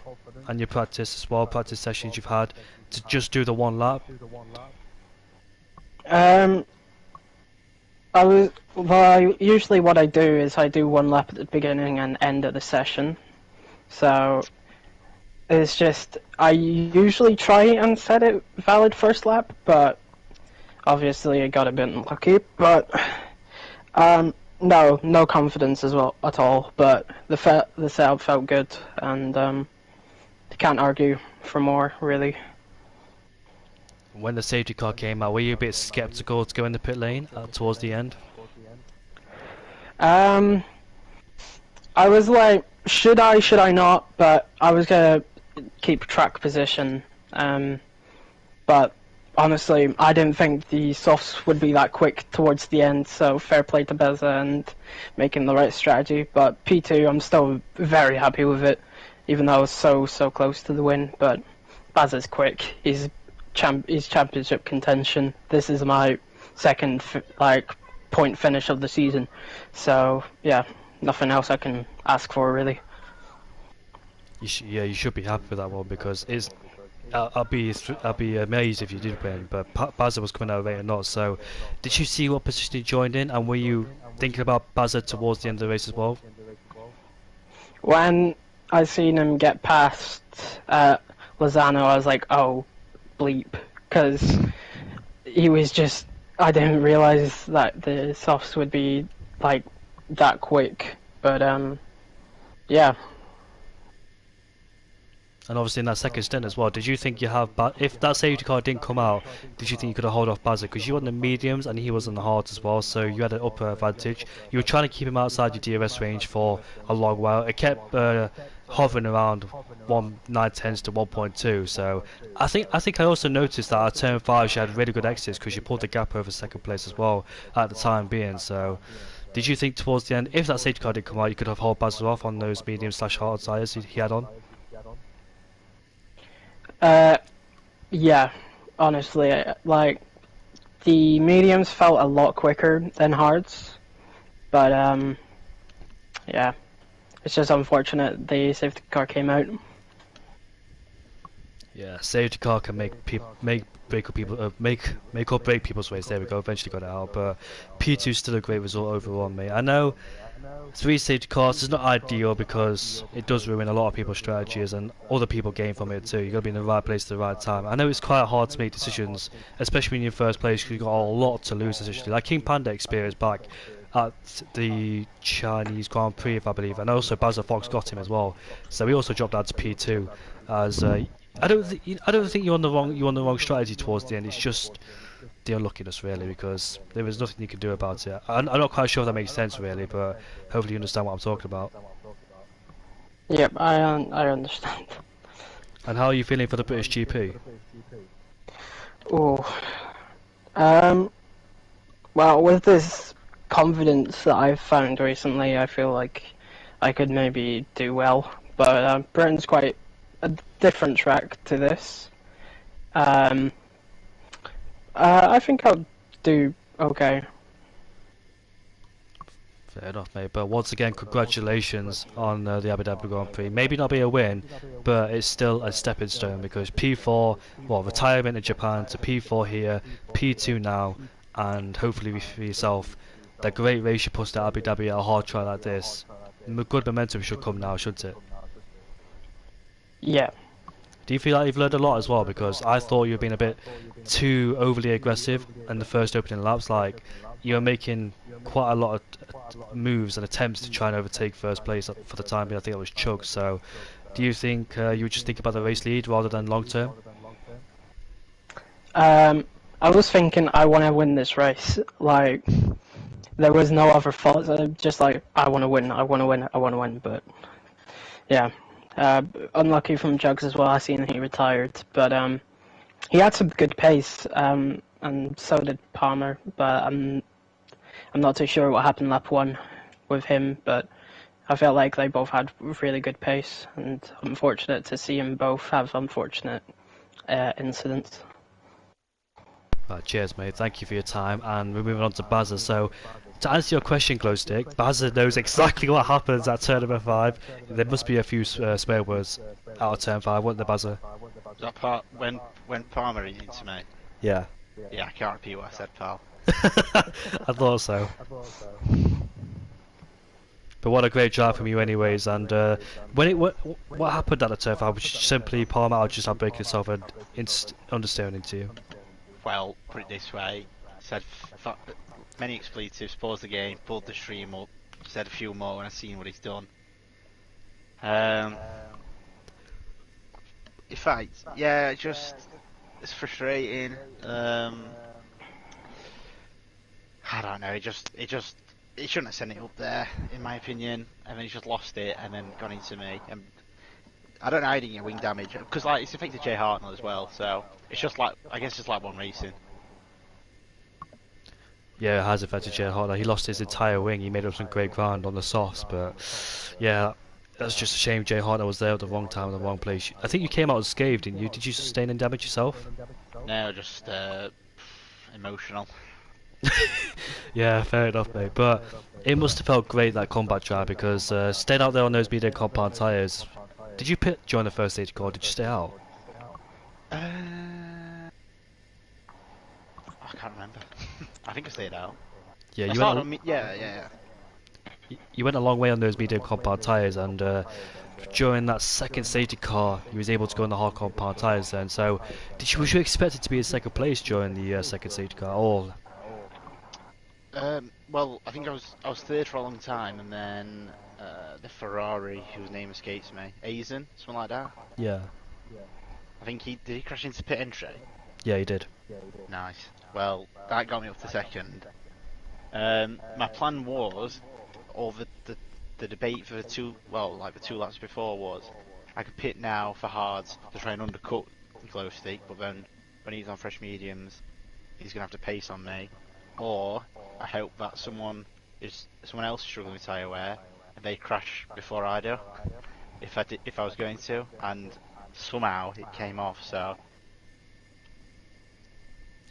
and your practice as well, practice sessions you've had, to just do the one lap? Usually what I do is I do one lap at the beginning and end of the session. So it's just I usually try and set it valid first lap, but obviously I got a bit unlucky. But no confidence as well at all. But the setup felt good, and can't argue for more really. When the safety car came out, were you a bit skeptical to go in the pit lane towards the end? I was like, should I not? But I was gonna keep track position. But honestly, I didn't think the softs would be that quick towards the end. So fair play to Beza and making the right strategy. But P2, I'm still very happy with it, even though I was so close to the win. But Beza's quick. He's championship contention. This is my second point finish of the season, so yeah, nothing else I can ask for really. You should be happy with that one because it's. I'll be amazed if you did win, but Baza was coming out of 8 and not. So, did you see what position he joined in, and were you thinking about Baza towards the end of the race as well? When I seen him get past Lozano, I was like, oh bleep, because he was just. I didn't realize that the softs would be like that quick, but yeah. And obviously in that second stint as well, did you think you have, if that safety car didn't come out, did you think you could have held off Baza? Because you were on the mediums and he was on the hards as well, so you had an upper advantage. You were trying to keep him outside your DRS range for a long while. It kept hovering around 1.9/10 to 1.2, so I think I also noticed that at turn 5 she had really good exits because she pulled the gap over second place as well at the time being. So did you think towards the end, if that safety car did come out, you could have held Baza off on those medium/hard tyres he had on? Yeah, honestly, like the mediums felt a lot quicker than hards, but yeah, it's just unfortunate the safety car came out. Yeah, safety car can make or break people's race. There we go. Eventually got it out, but P2 is still a great result overall, mate. I know 3 safety cars is not ideal because it does ruin a lot of people's strategies and other people gain from it too. You got to be in the right place at the right time. I know it's quite hard to make decisions, especially when you're in first place because you've got a lot to lose essentially. Like King Panda experienced back at the Chinese Grand Prix, if I believe, and also Baza Fox got him as well. So he also dropped out to P2. As I don't think you're on the wrong strategy towards the end. It's just the unluckiness really, because there was nothing you could do about it. I'm not quite sure if that makes sense really, but hopefully you understand what I'm talking about. Yep, I understand. And how are you feeling for the British GP? Oh, well, with this confidence that I've found recently, I feel like I could maybe do well. But Britain's quite a different track to this. I think I'll do okay. Fair enough, mate. But once again, congratulations on the Abu Dhabi Grand Prix. Maybe not be a win, but it's still a stepping stone because P4, well, retirement in Japan to P4 here, P2 now, and hopefully for yourself, the great race you pushed at Abu Dhabi at a hard track like this. Good momentum should come now, shouldn't it? Yeah. Do you feel like you've learned a lot as well? Because I thought you were being a bit too overly aggressive in the first opening laps. Like, you were making quite a lot of moves and attempts to try and overtake first place for the time being. I think it was Chug. So, do you think you would just think about the race lead rather than long term? I was thinking I want to win this race. Like, there was no other thoughts. Just like, I want to win, I want to win, I want to win. But, yeah. Unlucky from Jugs as well. I seen he retired, but he had some good pace, and so did Palmer. But I'm not too sure what happened lap 1 with him. But I felt like they both had really good pace, and unfortunate to see them both have unfortunate incidents. Right, cheers, mate. Thank you for your time, and we're moving on to Baza. So, to answer your question, Glowstick, Baza knows exactly what happens at turn number 5. There must be a few spare words out of turn 5, wasn't there, Baza? That part when Palmer is into me. Yeah. Yeah, I can't repeat what I said, pal. I thought so. But what a great drive from you, anyways. And when it what happened at the turf? I was just simply palm out, just breaking itself and understeering into you. Well, put it this way: said many expletives, paused the game, pulled the stream up, said a few more when I seen what he's done. In fact, yeah, it's frustrating. I don't know. He shouldn't have sent it up there, in my opinion. And then he just lost it, and then gone into me. And I don't know how he didn't get wing damage because like it's affected Jay Hartnell as well. So it's just like I guess it's like one racing. Yeah, it has affected Jay Hartnell. He lost his entire wing. He made up some great ground on the softs, but yeah, that's just a shame. Jay Hartnell was there at the wrong time in the wrong place. I think you came out unscathed, didn't you? Did you sustain any damage yourself? No, just emotional. Yeah, fair enough, mate. But it must have felt great, that combat drive, because staying out there on those medium compound tyres. Did you pit during the first stage car? Did you stay out? I can't remember. I think I stayed out. Yeah, yeah. You went a long way on those medium compound tyres, and during that second safety car, you was able to go on the hard compound tyres then. So, was you expected to be in second place during the second safety car? Or Well, I think I was third for a long time, and then the Ferrari, whose name escapes me, Aizen, something like that. yeah, I think did he crash into pit entry? yeah, you did. Nice. Well, that got me up to second. My plan was, or the debate for the two laps before was, I could pit now for hards to try and undercut glow stick, but then when he's on fresh mediums, he's gonna have to pace on me. Or I hope that someone else struggling with tyre wear and they crash before I do. If I was going to, and somehow it came off. So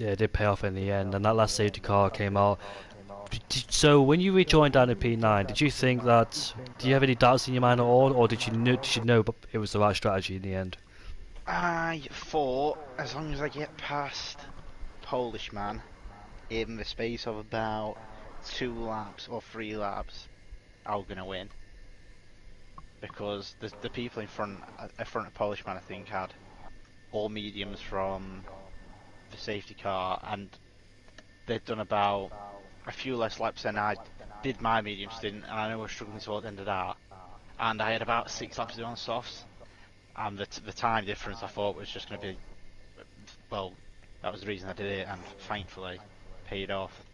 Yeah, it did pay off in the end, and that last safety car came out. So when you rejoined down in P9, did you think that? Do you have any doubts in your mind at all, or did you know it was the right strategy in the end? I thought as long as I get past Polish man in the space of about 2 laps or 3 laps, I'm gonna win. Because the people in front of Polish man, I think, had all mediums from the safety car, and they'd done about a few less laps than I did my medium stint, and I know I was struggling toward the end of that. And I had about 6 laps to do on softs, and the time difference I thought was just going to be, well, that was the reason I did it, and thankfully paid off.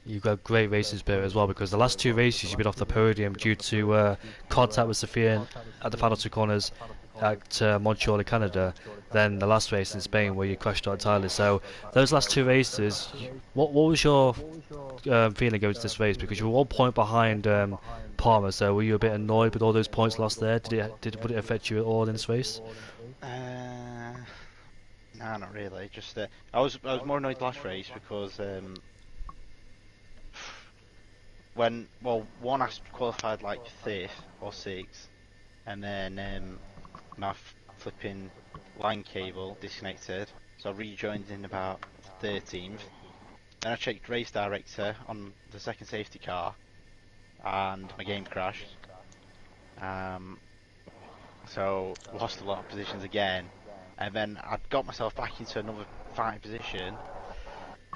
You've got great racing spirit as well, because the last 2 races you've been off the podium due to contact with Sophia at the final 2 corners at Montreal in Canada, then the last race in Spain where you crashed out entirely. So those last 2 races, what was your feeling going to this race? Because you were 1 point behind Palmer, so were you a bit annoyed with all those points lost there? Would it affect you at all in this race? No, not really. Just I was more annoyed last race because one I qualified like 5th or 6th, and then my flipping line cable disconnected, so I rejoined in about 13th. Then I checked race director on the second safety car, and my game crashed. So lost a lot of positions again, and then I got myself back into another fighting position,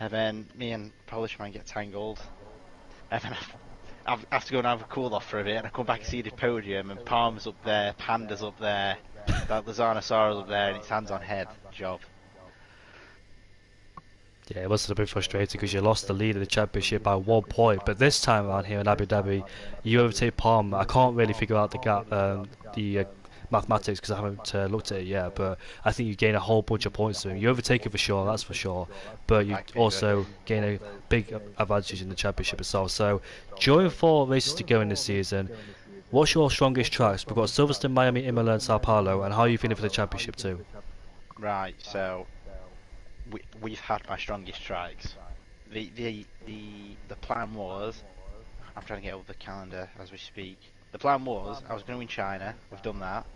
and then me and Polishman get tangled, and then I have to go and have a cool off for a bit, and I come back and see the podium, and Palmer's up there, Panda's up there, that Lozano Sara's up there, and it's hands on head job. Yeah, it must have been frustrating because you lost the lead of the championship by 1 point, but this time around here in Abu Dhabi, you overtake Palmer. I can't really figure out the gap, the mathematics, because I haven't looked at it yet, but I think you gain a whole bunch of points to him. You overtake it for sure, that's for sure, but you also gain a big advantage in the championship itself. So during 4 races to go in this season, what's your strongest tracks? We've got Silverstone, Miami, Imola and Sao Paulo, and how are you feeling for the championship too? Right, so we've had my strongest tracks. The plan was, I'm trying to get over the calendar as we speak. The plan was I was going to win China. We've done that.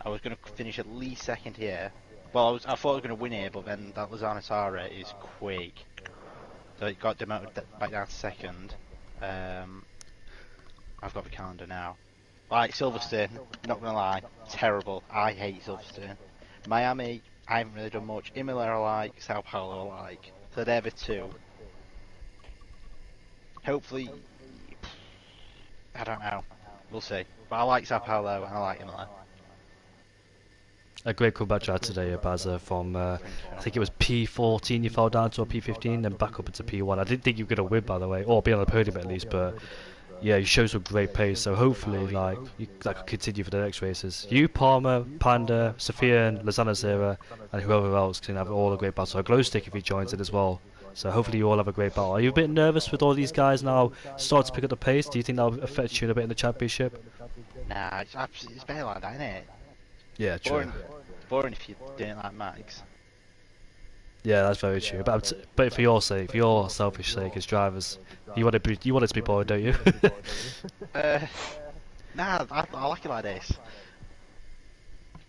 I was going to finish at least 2nd here, Well, I thought I was going to win here, but then that Lozano R08 is quick. So it got demoted back down to second. I've got the calendar now. Like, Silverstone, not going to lie, terrible. I hate Silverstone. Miami, I haven't really done much. Imola I like, Sao Paulo I like. So they're the two. Hopefully, I don't know. We'll see. But I like Sao Paulo and I like Imola. A great comeback drive today, Bazza, from I think it was P14 you fell down to, or P15, then back up into P1. I didn't think you were going to win, by the way, or be on the podium at least, but yeah, you showed some great pace, so hopefully that could continue for the next races. You, Palmer, Panda, Sophia, and Lozano Zera, and whoever else can have all a great battle. A glow stick if he joins it as well. So hopefully you all have a great battle. Are you a bit nervous with all these guys now starting to pick up the pace? Do you think that'll affect you a bit in the championship? Nah, it's better like that, isn't it? Yeah, true. Boring if you didn't like Max. Yeah, that's very true. But for your sake, for your selfish sake as drivers, you want it to be boring, don't you? Nah, I like it like this.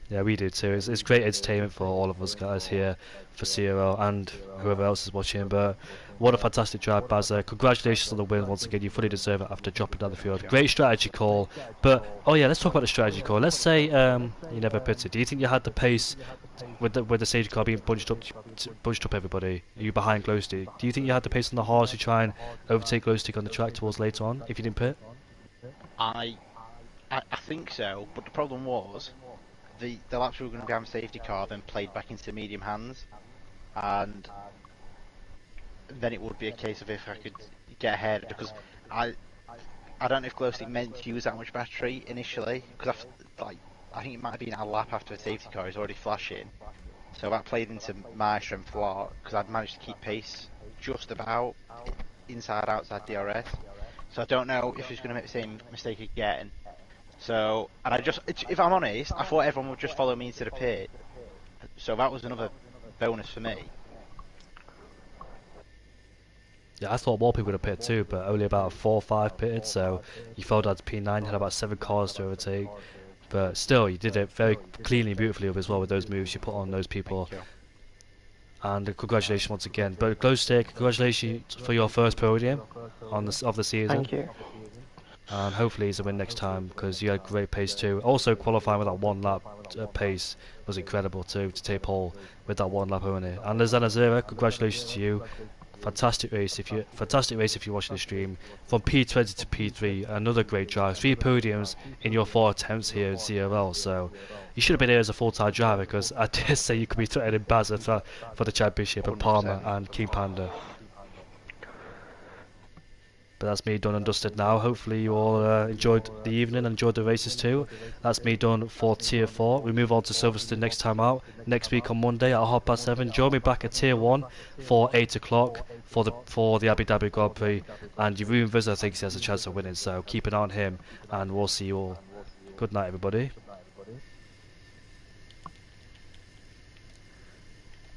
Yeah, we do too. It's great entertainment for all of us guys here, for CRL and whoever else is watching. But what a fantastic drive, Bazza. Congratulations on the win once again. You fully deserve it after dropping down the field. Great strategy call. But oh yeah, let's talk about the strategy call. Let's say you never pitted. Do you think you had the pace with the safety car being bunched up everybody? Are you behind Glowstick? Do you think you had the pace on the hards to try and overtake Glowstick on the track towards later on if you didn't pit? I think so, but the problem was the laps we were going to be on safety car then played back into medium hands, and then it would be a case of if I could get ahead, because I don't know if Glowstick meant to use that much battery initially, because I think it might have been a lap after the safety car is already flashing, so that played into my strength a lot, because I'd managed to keep pace just about inside outside DRS, so I don't know if he's going to make the same mistake again. So, and if I'm honest, I thought everyone would just follow me into the pit. So that was another bonus for me. Yeah, I thought more people would have pitted too, but only about 4 or 5 pitted, so you fell down to P9, had about 7 cars to overtake. But still, you did it very cleanly, beautifully as well with those moves you put on those people. And congratulations once again. But Glowstick, congratulations for your first podium of the season. Thank you. And hopefully it's a win next time, because you had great pace too. Also qualifying with that 1 lap pace was incredible too, to take pole with that 1 lap only. And Lozano Zera, congratulations to you. Fantastic race if you're watching the stream. From P20 to P3, another great drive. 3 podiums in your 4 attempts here in CRL. So you should have been here as a full-time driver, because I dare say you could be threatening Bazza for the championship, and Palmer and King Panda. But that's me done and dusted now. Hopefully you all enjoyed the evening, enjoyed the races too. That's me done for Tier 4. We move on to Silverstone next time out. Next week on Monday at 7:30. Join me back at Tier 1 for 8 o'clock for the Abu Dhabi Grand Prix. And Jeroen Vizza thinks he has a chance of winning, so keep an eye on him, and we'll see you all. Good night, everybody.